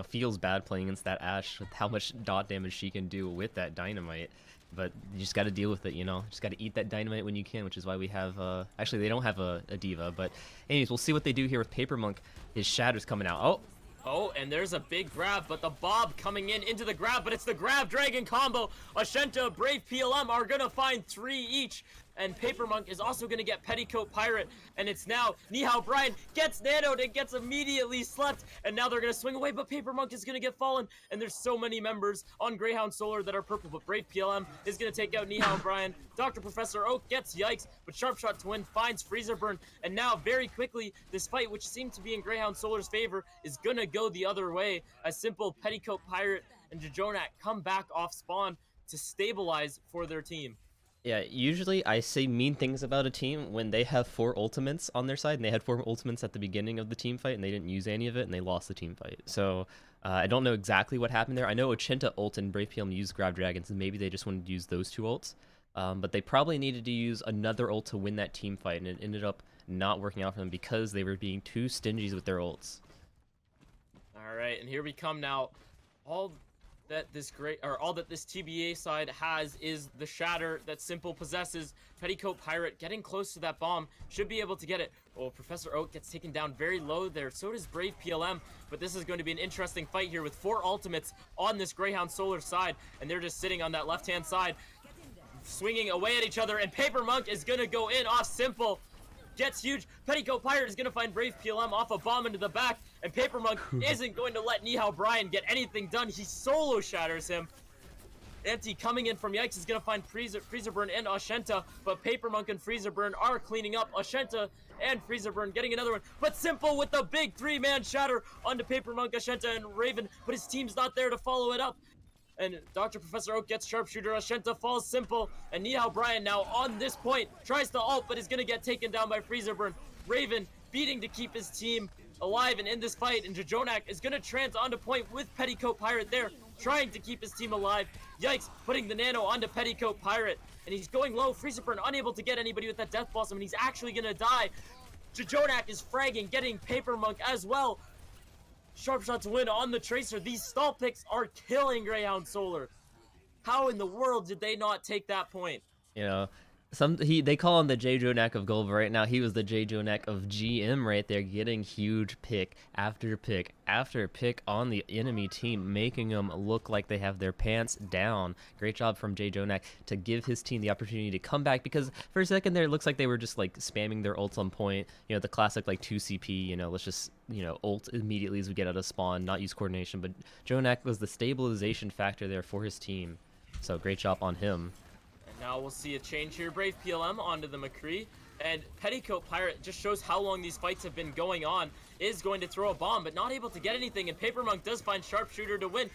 feels bad playing against that Ashe with how much dot damage she can do with that dynamite. But you just got to deal with it, Just got to eat that dynamite when you can, which is why we have. Actually, they don't have a D.Va. But, anyways, we'll see what they do here with Paper Monk. His Shatter's coming out. Oh, and there's a big grab, but the Bob coming into the grab, but it's the grab dragon combo. Oshenta, Brave PLM are gonna find 3 each, and Paper Monk is also going to get Petticoat Pirate, and it's now Nihao Brian gets nanoed and gets immediately slept, and now they're going to swing away, but Paper Monk is going to get fallen, and there's so many members on Greyhound Solar that are purple, but Brave PLM is going to take out Nihao Brian. Dr. Professor Oak gets Yikes, but Sharpshot to win finds Freezer Burn, and now very quickly, this fight, which seemed to be in Greyhound Solar's favor, is going to go the other way, as Simple, Petticoat Pirate, and Jajonak come back off spawn to stabilize for their team. Yeah, usually I say mean things about a team when they have 4 ultimates on their side, and they had 4 ultimates at the beginning of the team fight, and they didn't use any of it, and they lost the team fight. So I don't know exactly what happened there. I know Ochenta ult and Brave PLM used Grab Dragons, and maybe they just wanted to use those 2 ults. But they probably needed to use another ult to win that team fight, and it ended up not working out for them because they were being too stingy with their ults. All right, and here we come now. All that this TBA side has is the Shatter that Simple possesses. Petticoat Pirate getting close to that bomb, should be able to get it. Oh, Professor Oak gets taken down very low there. So does Brave PLM, but this is going to be an interesting fight here with 4 ultimates on this Greyhound Solar side, and they're just sitting on that left-hand side, swinging away at each other, and Paper Monk is going to go in off Simple. Gets huge. Petticoat Pirate is going to find Brave PLM off a bomb into the back, and Paper Monk isn't going to let Nihao Brian get anything done. He solo shatters him. Empty coming in from Yikes is going to find Freezer Burn and Ochenta, but Paper Monk and Freezer Burn are cleaning up. Ochenta and Freezer Burn getting another one, but Simple with the big 3-man shatter onto Paper Monk, Ochenta, and Raven, but his team's not there to follow it up. And Dr. Professor Oak gets Sharpshooter, Ochenta falls Simple, and Nihao Brian now on this point tries to ult, but is going to get taken down by Freezer Burn. Raven beating to keep his team alive and in this fight, and Jajonak is going to trans onto point with Petticoat Pirate there, trying to keep his team alive. Yikes, putting the nano onto Petticoat Pirate, and he's going low. Freezer Burn unable to get anybody with that Death Blossom, and he's actually going to die. Jajonak is fragging, getting Paper Monk as well. Sharpshot to win on the Tracer. These stall picks are killing Greyhound Solar. How in the world did they not take that point? You know, they call him the Jajonak of gold, but right now he was the Jajonak of GM right there, getting huge pick after pick after pick on the enemy team, making them look like they have their pants down. Great job from Jajonak to give his team the opportunity to come back, because for a second there it looks like they were just like spamming their ults on point. You know, the classic like 2CP, you know, let's just, you know, ult immediately as we get out of spawn, not use coordination, but Jajonak was the stabilization factor there for his team. So great job on him. Now we'll see a change here. Brave PLM onto the McCree, and Petticoat Pirate just shows how long these fights have been going on. Is going to throw a bomb, but not able to get anything, and Paper Monk does find Sharpshooter to win.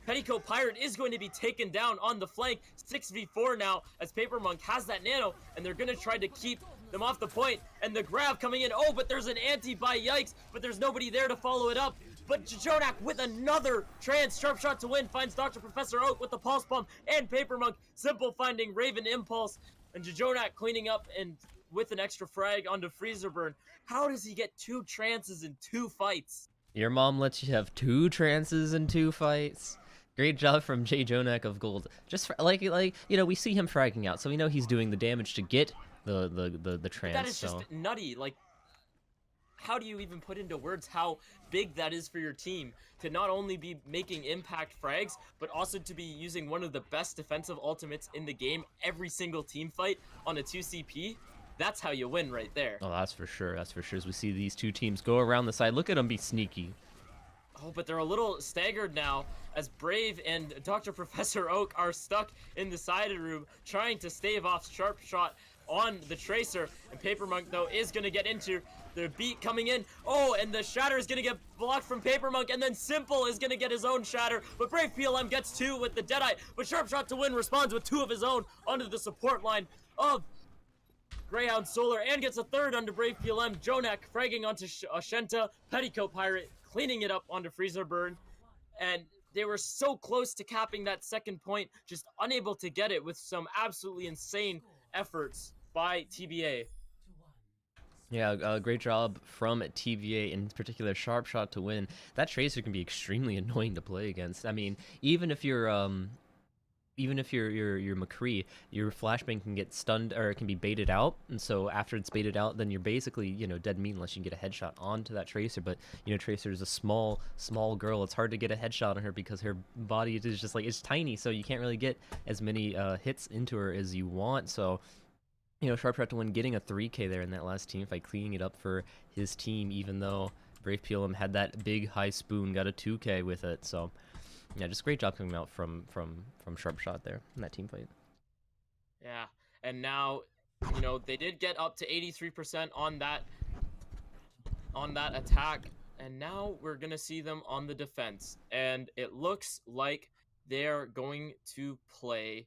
Petticoat Pirate is going to be taken down on the flank. 6v4 now, as Paper Monk has that nano, and they're going to try to keep them off the point, and the grab coming in. Oh, but there's an anti by Yikes, but there's nobody there to follow it up. But Jajonak with another trans Sharpshot to win finds Dr. Professor Oak with the Pulse Bomb, and Paper Monk Simple finding Raven Impulse, and Jajonak cleaning up and with an extra frag onto Freezer Burn. How does he get 2 trances in 2 fights? Your mom lets you have 2 trances in 2 fights. Great job from Jajonak of gold. Just like you know, we see him fragging out, so we know he's doing the damage to get the trans. That is just nutty. Like, how do you even put into words how big that is for your team to not only be making impact frags, but also to be using one of the best defensive ultimates in the game every single team fight on a 2CP? That's how you win right there. Oh, that's for sure. That's for sure. As we see these 2 teams go around the side, look at them be sneaky. Oh, but they're a little staggered now, as Brave and Dr. Professor Oak are stuck in the side room trying to stave off Sharpshot on the Tracer, and Paper Monk though is going to get into the beat coming in. Oh, and the shatter is going to get blocked from Paper Monk, and then Simple is going to get his own shatter, but Brave PLM gets 2 with the Deadeye, but Sharpshot to win responds with 2 of his own onto the support line of Greyhound Solar, and gets a 3rd onto Brave PLM. Jajonak fragging onto Ochenta, Petticoat Pirate cleaning it up onto Freezer Burn, and they were so close to capping that 2nd point, just unable to get it with some absolutely insane efforts by TBA. Yeah, great job from TVA, in particular Sharpshot to win. That Tracer can be extremely annoying to play against. I mean, even if you're McCree, your flashbang can get stunned, or it can be baited out, and so after it's baited out, then you're basically, you know, dead meat unless you can get a headshot onto that Tracer. But you know, Tracer is a small girl. It's hard to get a headshot on her because her body is just like, it's tiny, so you can't really get as many hits into her as you want. So Sharpshot to win, getting a 3K there in that last team fight, cleaning it up for his team, even though Brave PLM had that big high spoon, got a 2K with it. So, yeah, just great job coming out from Sharpshot there in that team fight. Yeah, and now, they did get up to 83% on that attack, and now we're gonna see them on the defense, and it looks like they're going to play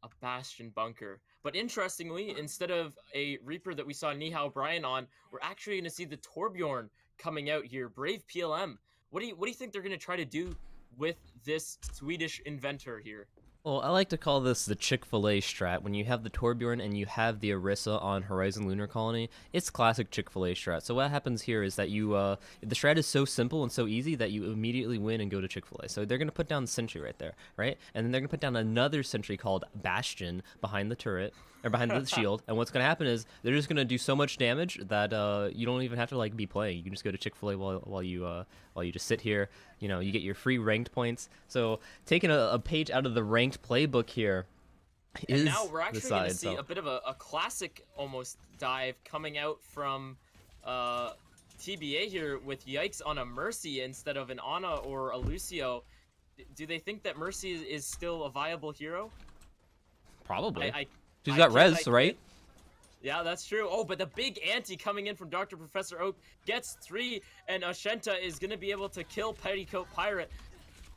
a Bastion bunker. But interestingly, instead of a Reaper that we saw Nihao Brian on, we're actually going to see the Torbjorn coming out here. Brave PLM. What do you think they're going to try to do with this Swedish inventor here? Well, I like to call this the Chick-fil-A strat. When you have the Torbjorn and you have the Orisa on Horizon Lunar Colony, it's classic Chick-fil-A strat. So what happens here is that the strat is so simple and so easy that you immediately win and go to Chick-fil-A. So they're going to put down the sentry right there, right? And then they're going to put down another sentry called Bastion behind the turret, or behind the shield. And what's going to happen is they're just going to do so much damage that you don't even have to be playing. You can just go to Chick-fil-A while you just sit here. You get your free ranked points. So taking a page out of the ranked playbook here is and now we're actually going to see so. a bit of a classic almost dive coming out from TBA here with Yikes on a Mercy instead of an Ana or a Lucio. Do they think that Mercy is still a viable hero? Probably. I She's got res, I right? Yeah, that's true. Oh, but the big ante coming in from Dr. Professor Oak gets 3, and Ashenta is going to be able to kill Petticoat Pirate.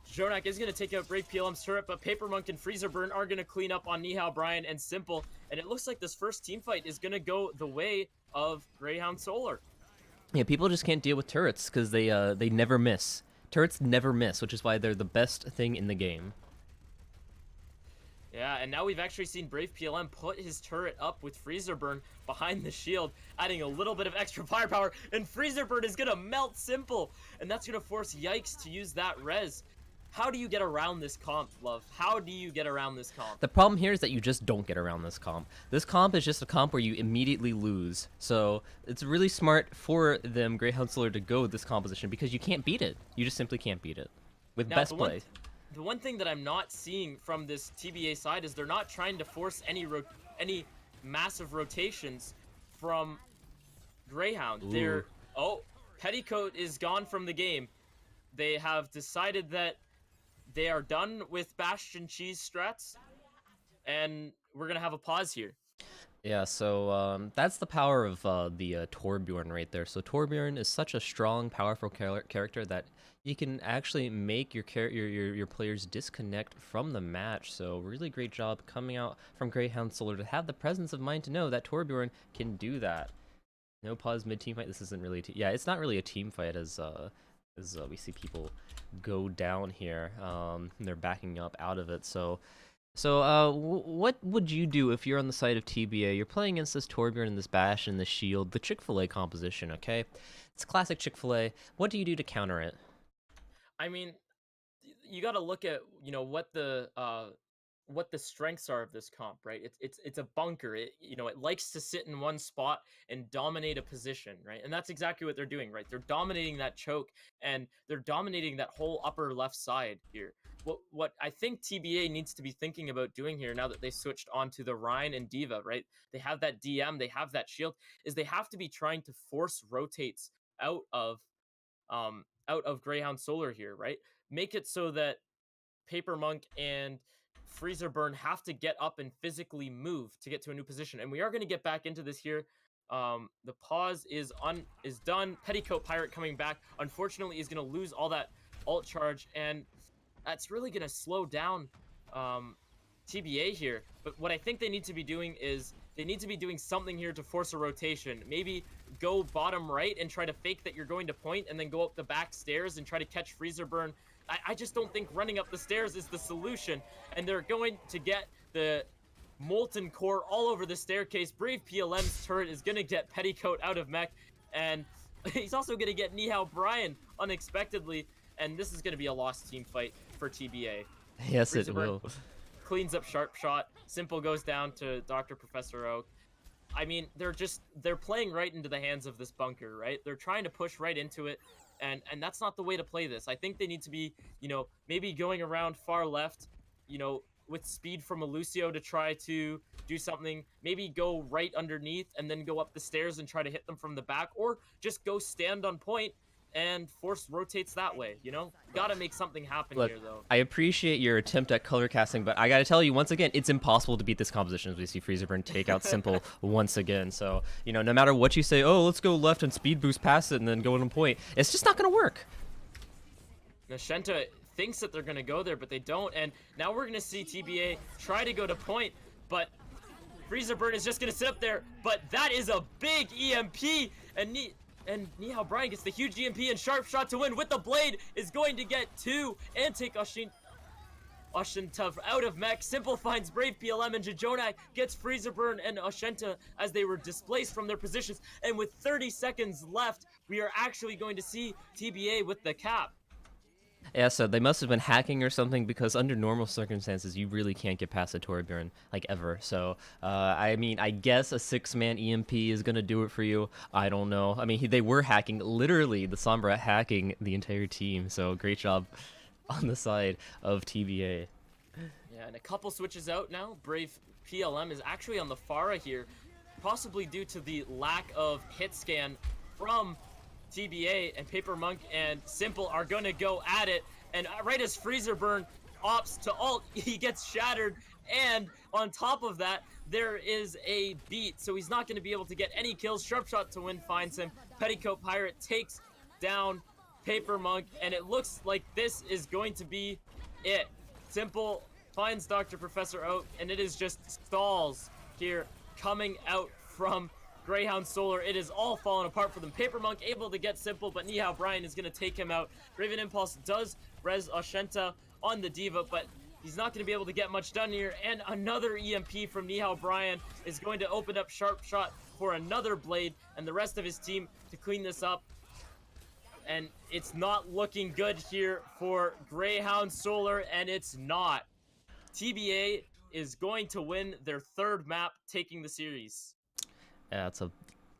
Jonak is going to take out Brave PLM's turret, but Paper Monk and Freezer Burn are going to clean up on Nihao Brian and Simple, and it looks like this first team fight is going to go the way of Greyhound Solar. Yeah, people just can't deal with turrets because they never miss. Turrets never miss, which is why they're the best thing in the game. Yeah, and now we've actually seen Brave PLM put his turret up with Freezer Burn behind the shield, adding a little bit of extra firepower, and Freezer Burn is going to melt Simple, and that's going to force Yikes to use that res. How do you get around this comp, Love? How do you get around this comp? The problem here is that you just don't get around this comp. This comp is just a comp where you immediately lose. So it's really smart for them, Greyhound Solar, to go with this composition because you can't beat it. You just simply can't beat it with Now, best play. The one thing that I'm not seeing from this TBA side is they're not trying to force any massive rotations from Greyhound. Ooh. Petticoat is gone from the game. They have decided that they are done with Bastion cheese strats, and we're gonna have a pause here. Yeah, so that's the power of the Torbjorn right there. So Torbjorn is such a strong, powerful character that you can actually make your players disconnect from the match. So really great job coming out from Greyhound Solar to have the presence of mind to know that Torbjorn can do that. No pause mid-team fight. This isn't really yeah, it's not really a team fight as we see people go down here. They're backing up out of it. So what would you do if you're on the side of TBA? You're playing against this Torbjorn and this Bash and the Shield, the Chick-fil-A composition, okay? It's classic Chick-fil-A. What do you do to counter it? I mean, you got to look at what the strengths are of this comp, right? It's a bunker. It likes to sit in one spot and dominate a position, right? And that's exactly what they're doing, right? They're dominating that choke and they're dominating that whole upper left side here. What I think TBA needs to be thinking about doing here now that they switched onto the Rhine and Diva, right? They have that DM, they have that shield, is they have to be trying to force rotates out of Greyhound Solar here, right? Make it so that Paper Monk and Freezer Burn have to get up and physically move to get to a new position. And we are going to get back into this here. The pause is done. Petticoat Pirate coming back. Unfortunately, is going to lose all that ult charge, and that's really going to slow down TBA here. But what I think they need to be doing is they need to be doing something here to force a rotation. Maybe go bottom right and try to fake that you're going to point and then go up the back stairs and try to catch Freezer Burn. I just don't think running up the stairs is the solution. And they're going to get the Molten Core all over the staircase. Brave PLM's turret is going to get Petticoat out of mech. And he's also going to get Nihao Brian unexpectedly. And this is going to be a lost team fight for TBA. Yes, Freezer it Burn will. Cleans up Sharp Shot. Simple goes down to Dr. Professor Oak. I mean, they're playing right into the hands of this bunker, right? They're trying to push right into it. And that's not the way to play this. I think they need to be, maybe going around far left, with speed from a Lucio to try to do something. Maybe go right underneath and then go up the stairs and try to hit them from the back, or just go stand on point and force rotates that way. You know, gotta make something happen Look, here though. I appreciate your attempt at color casting, but I gotta tell you once again, it's impossible to beat this composition as we see Freezerburn take out Simple once again. So, you know, no matter what you say, oh, let's go left and speed boost past it and then go in a point, it's just not gonna work. Nashenta thinks that they're gonna go there, but they don't. And now we're gonna see TBA try to go to point, but Freezerburn is just gonna sit up there. But that is a big EMP, and Nihao Brian gets the huge EMP, and Sharp Shot to win with the blade is going to get 2 and take Oshinta out of mech. Simple finds Brave PLM, and Jajonak gets Freezerburn and Oshinta as they were displaced from their positions. And with 30 seconds left, we are actually going to see TBA with the cap. Yeah, so they must have been hacking or something, because under normal circumstances, you really can't get past a Torbjorn, like, ever. So, I mean, I guess a 6-man EMP is going to do it for you. I don't know. I mean, they were hacking, literally, the Sombra hacking the entire team. So, great job on the side of TBA. Yeah, and a couple switches out now. Brave PLM is actually on the Pharah here, possibly due to the lack of hit scan from TBA, and Paper Monk and Simple are gonna go at it, and right as Freezerburn opts to ult, he gets shattered, and on top of that, there is a beat, so he's not gonna be able to get any kills. Sharp Shot to win finds him. Petticoat Pirate takes down Paper Monk, and it looks like this is going to be it. Simple finds Dr. Professor Oak, and it is just stalls here coming out from Greyhound Solar. It is all falling apart for them. Paper Monk able to get Simple, but Nihao Brian is going to take him out. Raven Impulse does res Oshinta on the D.Va, but he's not going to be able to get much done here. And another EMP from Nihao Brian is going to open up Sharp Shot for another blade, and the rest of his team to clean this up. And it's not looking good here for Greyhound Solar, and it's not. TBA is going to win their 3rd map, taking the series. Yeah,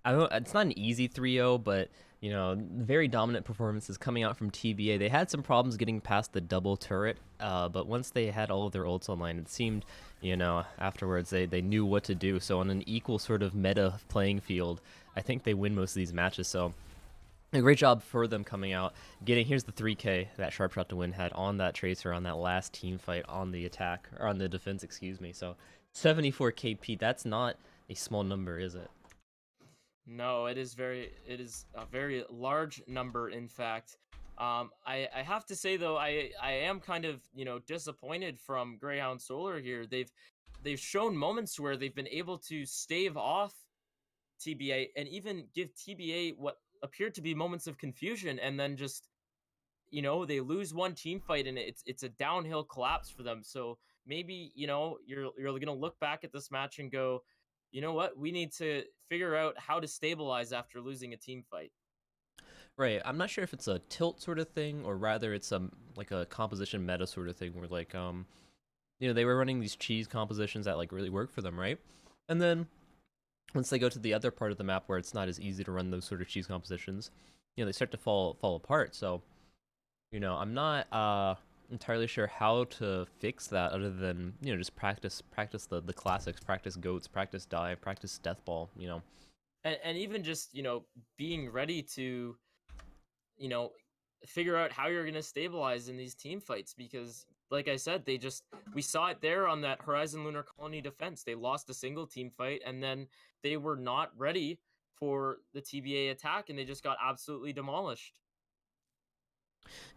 it's not an easy 3-0, but, you know, very dominant performances coming out from TBA. They had some problems getting past the double turret, but once they had all of their ults online, it seemed, you know, afterwards they knew what to do. So on an equal sort of meta playing field, I think they win most of these matches. So a great job for them coming out. Here's the 3K that Sharp Shot to win had on that Tracer on that last team fight on the attack, or on the defense, excuse me. So 74 KP, that's not a small number, is it? No, it is a very large number, in fact. I have to say though, I am kind of, you know, disappointed from Greyhound Solar here. They've shown moments where they've been able to stave off TBA and even give TBA what appeared to be moments of confusion, and then just, you know, they lose one team fight and it's a downhill collapse for them. So maybe, you know, you're gonna look back at this match and go, you know what, we need to figure out how to stabilize after losing a team fight. Right. I'm not sure if it's a tilt sort of thing, or rather it's like a composition meta sort of thing, where, like, you know, they were running these cheese compositions that, like, really work for them, right? And then once they go to the other part of the map where it's not as easy to run those sort of cheese compositions, you know, they start to fall apart. So, you know, I'm not entirely sure how to fix that, other than, you know, just practice the classics, practice goats, practice dive, practice deathball, you know. And even just, you know, being ready to, you know, figure out how you're going to stabilize in these team fights, because like I said, we saw it there on that Horizon Lunar Colony defense. They lost a single team fight, and then they were not ready for the TBA attack, and they just got absolutely demolished.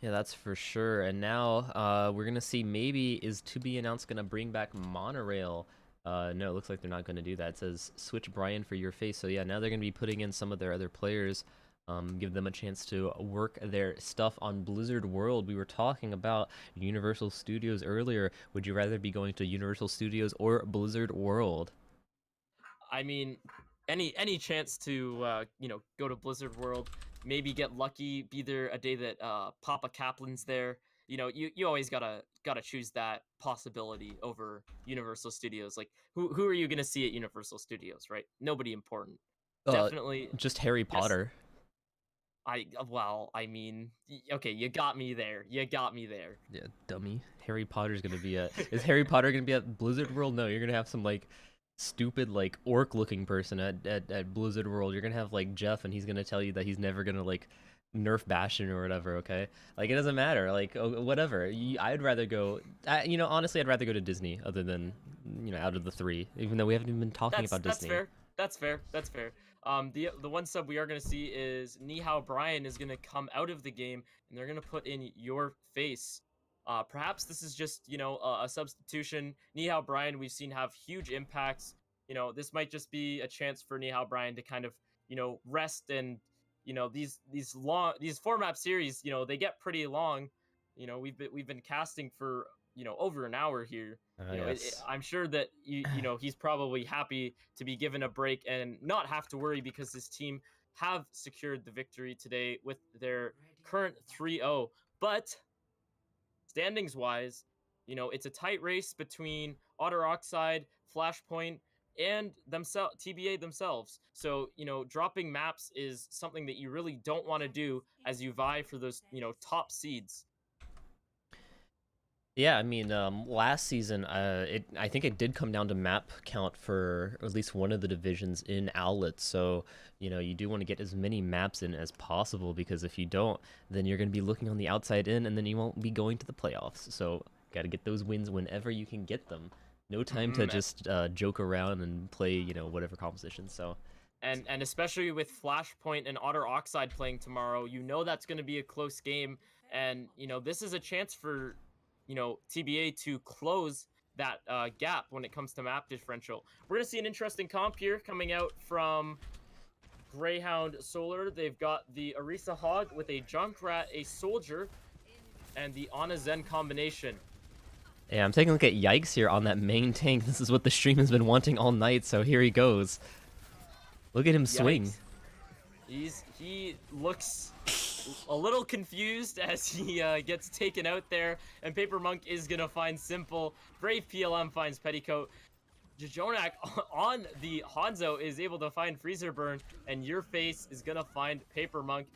Yeah, that's for sure. And now we're gonna see, maybe is to be announced gonna bring back Monorail. No, it looks like they're not gonna do that. It says switch Brian for your face. So yeah, now they're gonna be putting in some of their other players, give them a chance to work their stuff on Blizzard World. We were talking about Universal Studios earlier. Would you rather be going to Universal Studios or Blizzard World? I mean, any chance to you know, go to Blizzard World, maybe get lucky, be there a day that Papa Kaplan's there. You know, you always gotta choose that possibility over Universal Studios. Like, who are you gonna see at Universal Studios, right? Nobody important. Definitely Just Harry Potter. Well, I mean, okay, you got me there. You got me there. Yeah, dummy. Harry Potter's gonna be at. Is Harry Potter gonna be at Blizzard World? No, you're gonna have some like stupid like orc-looking person at Blizzard World. You're gonna have like Jeff, and he's gonna tell you that he's never gonna like nerf Bastion or whatever. Okay, like it doesn't matter. Like whatever. I'd rather go. Honestly, I'd rather go to Disney other than out of the three. Even though we haven't even been talking about That's Disney. fair. That's fair. That's fair. The one sub we are gonna see is Nihao Brian is gonna come out of the game, and they're gonna put in Your Face. Perhaps this is just a substitution. Nihao Brian we've seen have huge impacts. This might just be a chance for Nihao Brian to kind of rest, and these four map series they get pretty long. We've been casting for over an hour here. Yes. I'm sure that he's probably happy to be given a break and not have to worry because his team have secured the victory today with their current 3-0. But standings wise, it's a tight race between Otter Oxide, Flashpoint, and themselves, TBA themselves. So dropping maps is something that you really don't want to do as you vie for those top seeds. Yeah, I mean, last season, I think it did come down to map count for at least one of the divisions in Owlet. So, you do want to get as many maps in as possible, because if you don't, then you're going to be looking on the outside in, and then you won't be going to the playoffs. So, got to get those wins whenever you can get them. No time to just joke around and play, whatever composition. So. And especially with Flashpoint and Otter Oxide playing tomorrow, that's going to be a close game. And, this is a chance for TBA to close that gap when it comes to map differential. We're going to see an interesting comp here coming out from Greyhound Solar. They've got the Orisa Hog with a Junkrat, a Soldier, and the Ana Zen combination. Yeah, I'm taking a look at Yikes here on that main tank. This is what the stream has been wanting all night, so here he goes. Look at him swing. He looks a little confused as he gets taken out there, and Paper Monk is gonna find Simple. Brave PLM finds Petticoat. Jajonak on the Hanzo is able to find Freezer Burn, and Your Face is gonna find Paper Monk.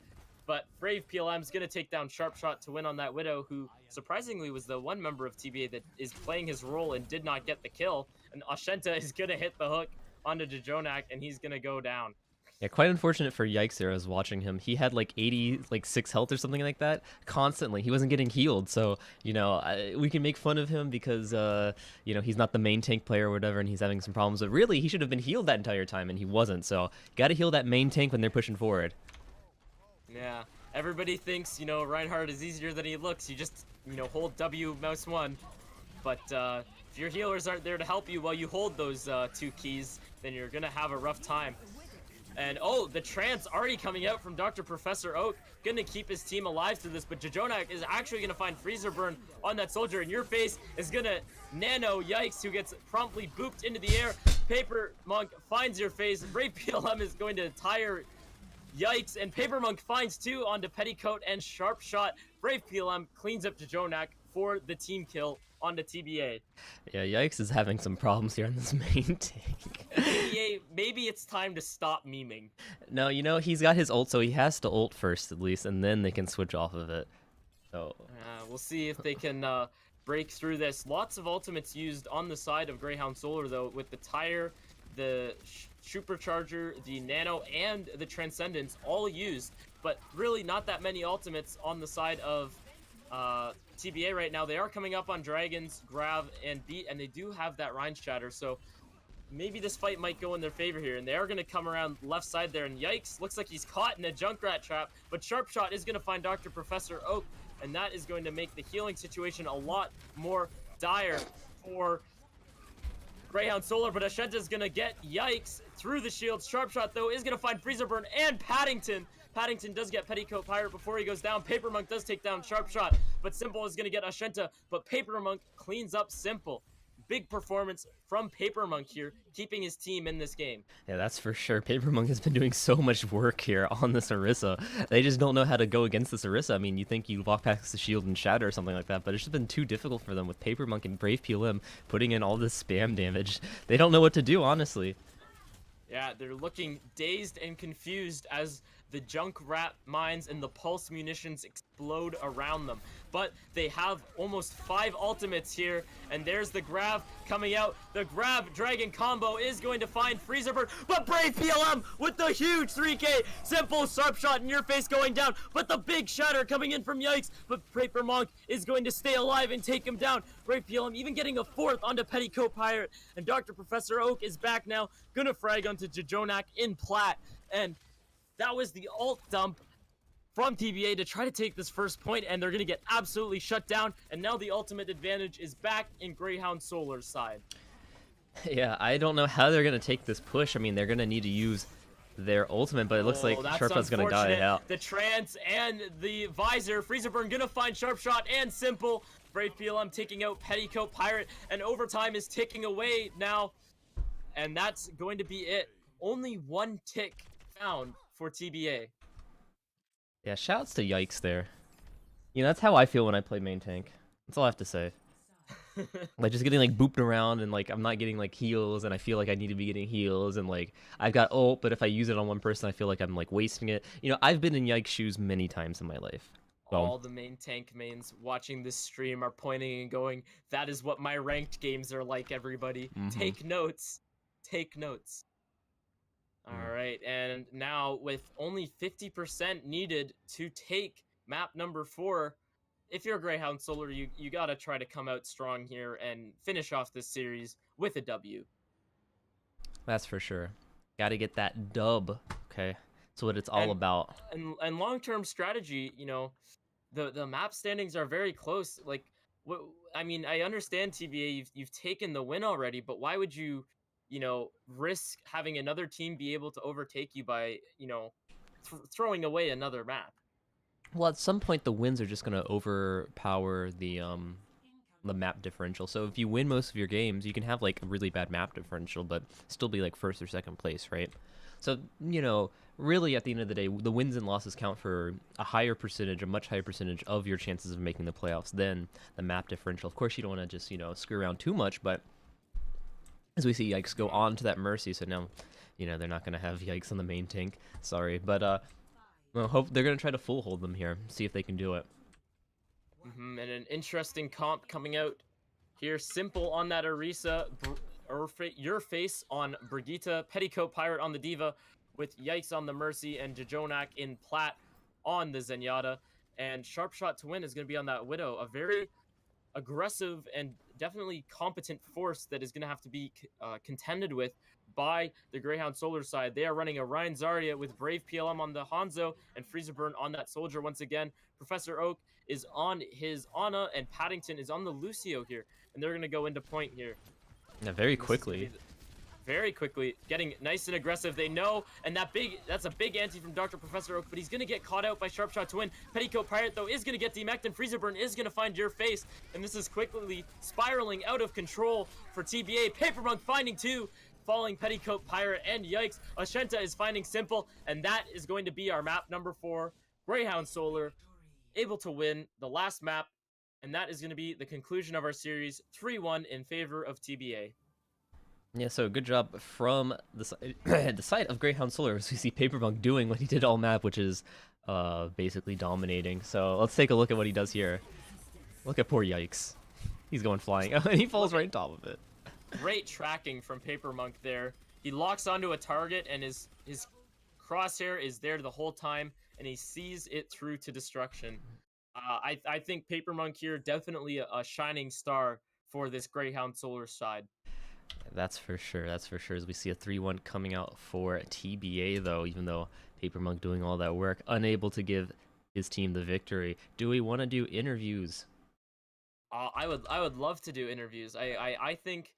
But Brave PLM is gonna take down Sharpshot to win on that Widow, who surprisingly was the one member of TBA that is playing his role and did not get the kill. And Ashenta is gonna hit the hook onto Jajonak, and he's gonna go down. Yeah, quite unfortunate for Yikes there. I was watching him. He had like 6 health or something like that constantly. He wasn't getting healed. So, we can make fun of him because, he's not the main tank player or whatever, and he's having some problems. But really, he should have been healed that entire time, and he wasn't. So, got to heal that main tank when they're pushing forward. Yeah, everybody thinks, Reinhardt is easier than he looks. You just, hold W mouse 1. But if your healers aren't there to help you while you hold those 2 keys, then you're going to have a rough time. And the trance already coming out from Dr. Professor Oak, gonna keep his team alive through this, but Jajonak is actually gonna find Freezer Burn on that Soldier, and Your Face is gonna nano Yikes, who gets promptly booped into the air. Paper Monk finds Your Face, Brave PLM is going to tire Yikes, and Paper Monk finds 2 onto Petticoat and Sharpshot. Brave PLM cleans up Jajonak for the team kill onto TBA. Yeah, Yikes is having some problems here on this main tank. TBA, maybe it's time to stop memeing. No, he's got his ult, so he has to ult first at least, and then they can switch off of it. So we'll see if they can break through this. Lots of ultimates used on the side of Greyhound Solar, though, with the Tire, the Supercharger, the Nano, and the Transcendence all used, but really not that many ultimates on the side of TBA right now. They are coming up on Dragons, Grav, and Beat, and they do have that Rhine Shatter, so maybe this fight might go in their favor here, and they are going to come around left side there, and Yikes looks like he's caught in a Junkrat trap, but Sharpshot is going to find Dr. Professor Oak, and that is going to make the healing situation a lot more dire for Greyhound Solar, but Ashenta is going to get Yikes through the shield. Sharpshot, though, is going to find Freezer Burn and Paddington. Paddington does get Petticoat Pirate before he goes down. Paper Monk does take down Sharpshot, but Simple is going to get Ashenta, but Paper Monk cleans up Simple. Big performance from Paper Monk here, keeping his team in this game. Yeah, that's for sure. Paper Monk has been doing so much work here on this Orisa. They just don't know how to go against this Orisa. I mean, you think you walk past the shield and shatter or something like that, but it's just been too difficult for them with Paper Monk and Brave PLM putting in all this spam damage. They don't know what to do, honestly. Yeah, they're looking dazed and confused as the Junkrat mines and the pulse munitions explode around them. But they have almost 5 ultimates here, and there's the grab coming out. The grab dragon combo is going to find Freezerburn, but Brave PLM with the huge 3K, simple sharp shot in your face going down, but the big shatter coming in from Yikes, but Paper Monk is going to stay alive and take him down. Brave PLM even getting a 4th onto Petticoat Pirate, and Dr. Professor Oak is back now, gonna frag onto Jajonak in plat, and that was the ult dump from TBA to try to take this first point, and they're going to get absolutely shut down, and now the ultimate advantage is back in Greyhound Solar's side. Yeah, I don't know how they're going to take this push. I mean, they're going to need to use their ultimate, but it looks like Sharpshot's going to die out. The trance and the visor, Freezerburn going to find Sharpshot and Simple. Brave PLM taking out Petticoat Pirate, and overtime is ticking away now, and that's going to be it. Only 1 tick found for TBA. Yeah, shouts to Yikes there. You know, that's how I feel when I play main tank. That's all I have to say. Like, just getting, like, booped around, and, like, I'm not getting, like, heals, and I feel like I need to be getting heals, and, like, I've got ult, but if I use it on one person, I feel like I'm, like, wasting it. You know, I've been in Yikes' shoes many times in my life. So. All the main tank mains watching this stream are pointing and going, that is what my ranked games are like, everybody. Take notes. Take notes. All right, and now with only 50% needed to take map number 4, if you're Greyhound Solar, you gotta try to come out strong here and finish off this series with a W. That's for sure. Gotta get that dub, okay? That's what it's all about. And long-term strategy, you know, the map standings are very close. Like, I mean, I understand TBA, you've taken the win already, but why would you know, risk having another team be able to overtake you by, you know, throwing away another map? Well, at some point the wins are just going to overpower the map differential. So if you win most of your games, you can have like a really bad map differential, but still be like 1st or 2nd place, right? So, you know, really at the end of the day, the wins and losses count for a higher percentage, a much higher percentage of your chances of making the playoffs than the map differential. Of course, you don't want to just, you know, screw around too much, but as we see Yikes go on to that Mercy, so now, you know, they're not going to have Yikes on the main tank. Sorry, but well, hope they're going to try to full hold them here, see if they can do it. And an interesting comp coming out here. Simple on that Orisa, your face on Brigitte, Petticoat Pirate on the Diva, with Yikes on the Mercy, and Jajonak in plat on the Zenyatta. And Sharpshot to win is going to be on that Widow, a very aggressive and definitely competent force that is going to have to be contended with by the Greyhound Solar side. They are running a Ryan Zarya with Brave PLM on the Hanzo and Freezerburn on that Soldier once again. Professor Oak is on his Ana, and Paddington is on the Lucio here, and they're going to go into point here. Yeah, very quickly. Very quickly, getting nice and aggressive. They know, and that's a big anti from Dr. Professor Oak, but he's going to get caught out by Sharpshot to win. Petticoat Pirate, though, is going to get demeched, and Freezerburn is going to find your face, and this is quickly spiraling out of control for TBA. Papermonk finding 2, falling Petticoat Pirate, and Yikes. Ashenta is finding Simple, and that is going to be our map number 4. Greyhound Solar able to win the last map, and that is going to be the conclusion of our series, 3-1 in favor of TBA. Yeah, so good job from the side of Greyhound Solar, as we see Papermonk doing what he did all map, which is basically dominating. So let's take a look at what he does here. Look at poor Yikes. He's going flying, and he falls right on top of it. Great tracking from Papermonk there. He locks onto a target, and his crosshair is there the whole time, and he sees it through to destruction. I think Papermonk here definitely a shining star for this Greyhound Solar side. That's for sure. That's for sure. As we see a 3-1 coming out for TBA, though, even though Papermonk doing all that work, unable to give his team the victory. Do we want to do interviews? I would love to do interviews. I think,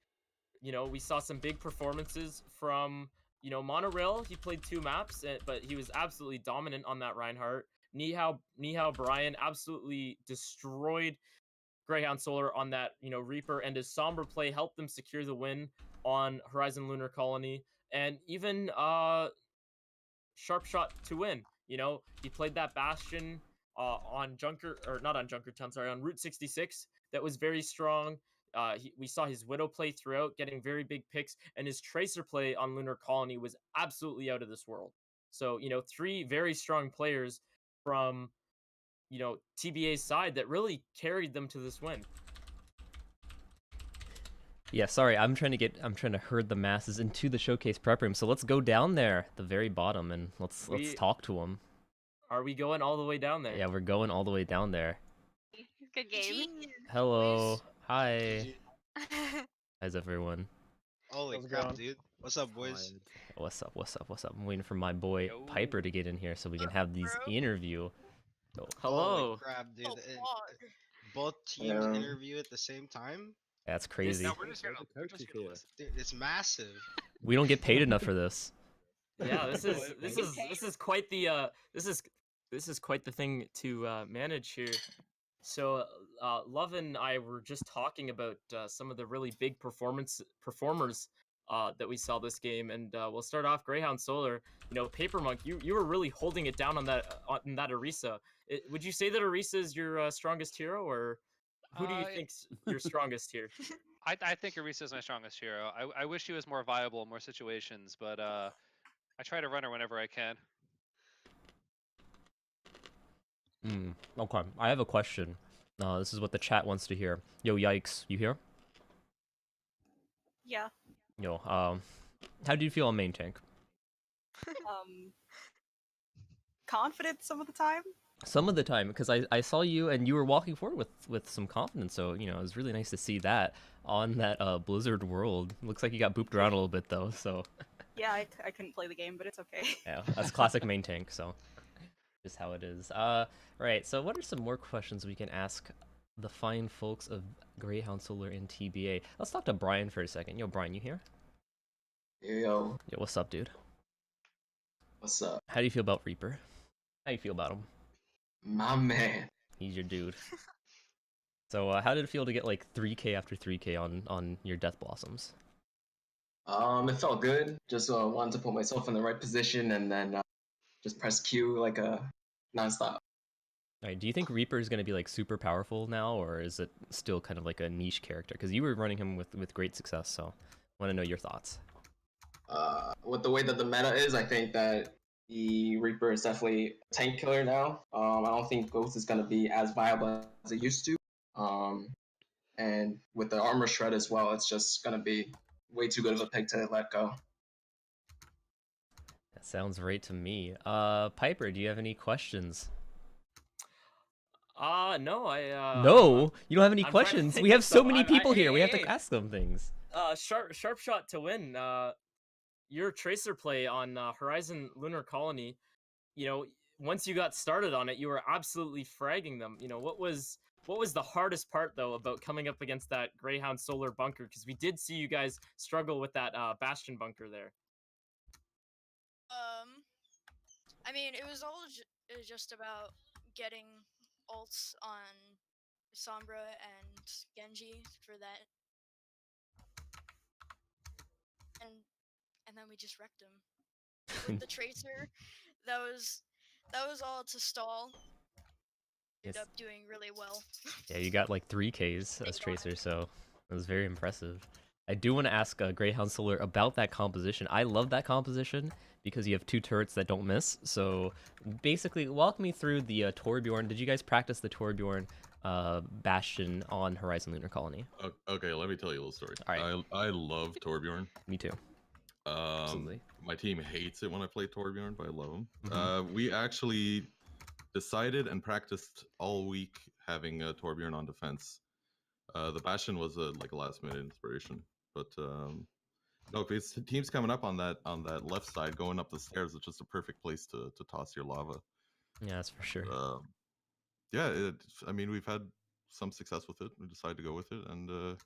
you know, we saw some big performances from, you know, Monorail. He played 2 maps, but he was absolutely dominant on that Reinhardt. Nihao Brian absolutely destroyed Greyhound Solar on that, you know, Reaper, and his Sombra play helped them secure the win on Horizon Lunar Colony, and even Sharpshot to win. You know, he played that Bastion on on Route 66 that was very strong. We saw his Widow play throughout, getting very big picks, and his Tracer play on Lunar Colony was absolutely out of this world. So, three very strong players from, TBA's side that really carried them to this win. Yeah, sorry, I'm trying to herd the masses into the showcase prep room. So let's go down there, the very bottom, and let's talk to them. Are we going all the way down there? Yeah, we're going all the way down there. Good game. Hello. Hi. How's everyone? Holy crap, dude. What's up, boys? What's up? What's up? What's up? I'm waiting for my boy Piper to get in here so we can have these interview. Oh. Hello. Holy crap, dude. Both teams interview at the same time? That's crazy. No, we're just here to dude, it's massive. We don't get paid enough for this. Yeah, this is quite the this is quite the thing to manage here. So Love and I were just talking about some of the really big performers that we saw this game, and we'll start off Greyhound Solar. Paper Monk, you were really holding it down on that Orisa. Would you say that Orisa is your strongest hero, or who do you think's your strongest here? I think Orisa is my strongest hero. I wish he was more viable in more situations, but I try to run her whenever I can. Okay, I have a question. This is what the chat wants to hear. Yo, Yikes, you here? Yeah. Yo, how do you feel on main tank? Confident some of the time. Some of the time, because I saw you and you were walking forward with some confidence, so it was really nice to see that on that Blizzard world. Looks like you got booped around a little bit though, so. Yeah, I couldn't play the game, but it's okay. Yeah, that's classic main tank, so just how it is. Right, so what are some more questions we can ask the fine folks of Greyhound Solar and TBA? Let's talk to Brian for a second. Yo, Brian, you here? Yo. Yo, what's up, dude? What's up? How do you feel about Reaper? How do you feel about him? My man. He's your dude. So, how did it feel to get like 3K after 3K on your Death Blossoms? It felt good. Just wanted to put myself in the right position and then just press Q like a nonstop. Alright, do you think Reaper is going to be like super powerful now, or is it still kind of like a niche character? Because you were running him with great success, so I want to know your thoughts. With the way that the meta is, I think that the Reaper is definitely a tank killer now. I don't think Ghost is going to be as viable as it used to. And with the armor shred as well, it's just going to be way too good of a pick to let go. That sounds right to me. Piper, do you have any questions? No, No, you don't have any I'm questions. We have so many people here. We have to hey. ask them things. Sharp shot to win. Your Tracer play on Horizon Lunar Colony, once you got started on it, you were absolutely fragging them. What was the hardest part though about coming up against that Greyhound Solar bunker? Because we did see you guys struggle with that Bastion bunker there. I mean, it was all just about getting ults on Sombra and Genji for that, and then we just wrecked him with the Tracer. That was all to stall. Ended up doing really well. Yeah, you got like 3Ks as Tracer, so it was very impressive. I do want to ask Greyhound Solar about that composition. I love that composition because you have two turrets that don't miss. So basically, walk me through the Torbjorn. Did you guys practice the Torbjorn Bastion on Horizon Lunar Colony? Okay, let me tell you a little story. All right. I love Torbjorn. Me too. Absolutely. My team hates it when I play Torbjorn, but I love him. Mm-hmm. We actually decided and practiced all week having Torbjorn on defense. The Bastion was like a last minute inspiration, but no, if it's teams coming up on that left side going up the stairs, it's just a perfect place to toss your lava. Yeah, that's for sure. Yeah, I mean, we've had some success with it. We decided to go with it, and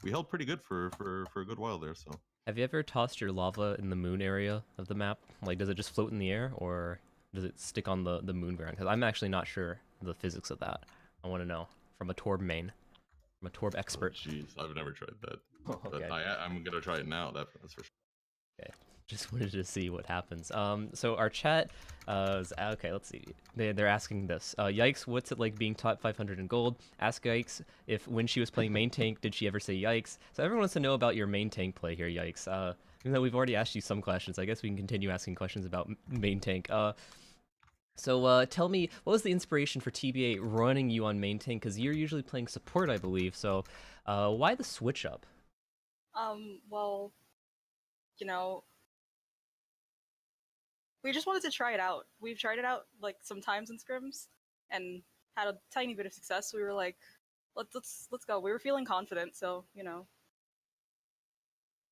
we held pretty good for a good while there. So, have you ever tossed your lava in the moon area of the map? Like, does it just float in the air, or does it stick on the moon ground? Because I'm actually not sure the physics of that. I want to know from a Torb main, from a Torb expert. Jeez, I've never tried that. Oh, okay. But I'm gonna try it now. That's for sure. Okay, just wanted to see what happens. So our chat is okay. Let's see. They're asking this. Yikes, what's it like being top 500 in gold? Ask Yikes if when she was playing main tank, did she ever say Yikes? So everyone wants to know about your main tank play here, Yikes. Even though we've already asked you some questions, I guess we can continue asking questions about main tank. So tell me, what was the inspiration for TBA running you on main tank? Because you're usually playing support, I believe. So why the switch up? Well, you know, we just wanted to try it out. We've tried it out like sometimes in scrims and had a tiny bit of success. We were like, let's go. We were feeling confident, so you know.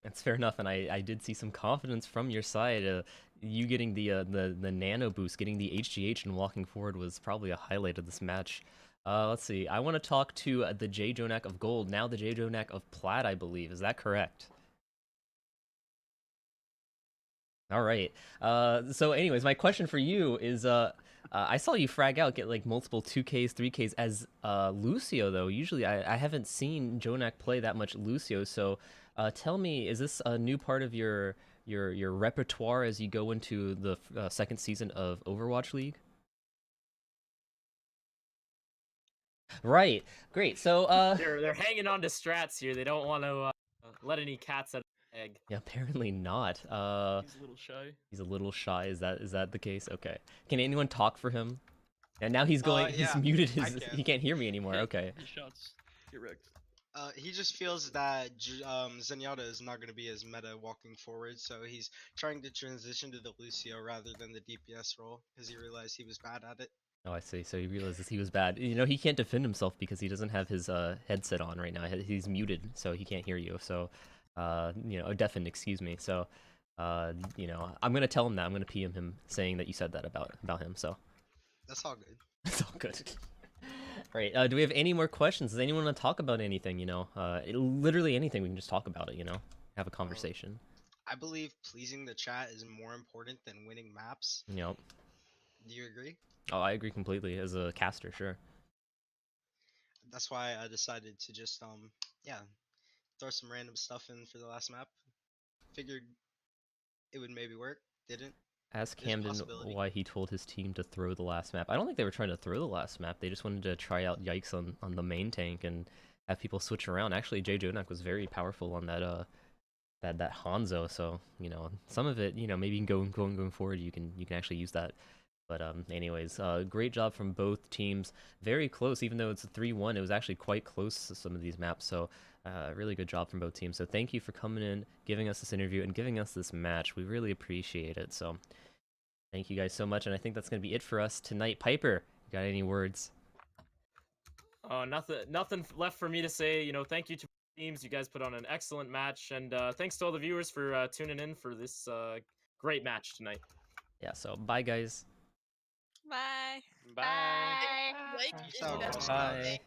That's fair enough, and I did see some confidence from your side. You getting the nano boost, getting the HGH and walking forward was probably a highlight of this match. Let's see. I want to talk to the J Jonak of Gold, now the J Jonak of Plat, I believe. Is that correct? All right. So anyways, my question for you is, I saw you frag out, get like multiple 2Ks, 3Ks as Lucio, though. Usually I haven't seen Jonak play that much Lucio, so tell me, is this a new part of your repertoire as you go into the second season of Overwatch League? Right. Great. So They're hanging on to strats here. They don't want to let any cats out of the egg. yeah, apparently not. He's a little shy. He's a little shy. Is that the case? Okay. Can anyone talk for him? And now he's going. He's yeah, muted I his. can. He can't hear me anymore. Okay. He shots. Get wrecked. He just feels that Zenyatta is not going to be as meta walking forward, so he's trying to transition to the Lucio rather than the DPS role because he realized he was bad at it. Oh, I see. So he realizes he was bad. You know, he can't defend himself because he doesn't have his headset on right now. He's muted, so he can't hear you. So, you know, deafened. Excuse me. So, you know, I'm gonna tell him that. I'm gonna PM him saying that you said that about him. So That's all good. it's all good. Right. Do we have any more questions? Does anyone want to talk about anything? You know, literally anything. We can just talk about it. You know, have a conversation. I believe pleasing the chat is more important than winning maps. Yep. Do you agree? Oh, I agree completely. As a caster, sure. That's why I decided to just yeah, throw some random stuff in for the last map. Figured it would maybe work. Didn't. Ask There's a Camden possibility. why he told his team to throw the last map. I don't think they were trying to throw the last map. They just wanted to try out Yikes on the main tank and have people switch around. Actually, J Jonak was very powerful on that that Hanzo. So you know, some of it, you know, maybe going forward, you can actually use that. But anyways, great job from both teams. Very close, even though it's a 3-1. It was actually quite close to some of these maps. So really good job from both teams. So thank you for coming in, giving us this interview, and giving us this match. We really appreciate it. So thank you guys so much. And I think that's going to be it for us tonight. Piper, you got any words? Nothing left for me to say. You know, thank you to teams. You guys put on an excellent match, and thanks to all the viewers for tuning in for this great match tonight. Yeah. So bye, guys. Bye. Bye. Like Peace is out, better bros. than Bye. nothing.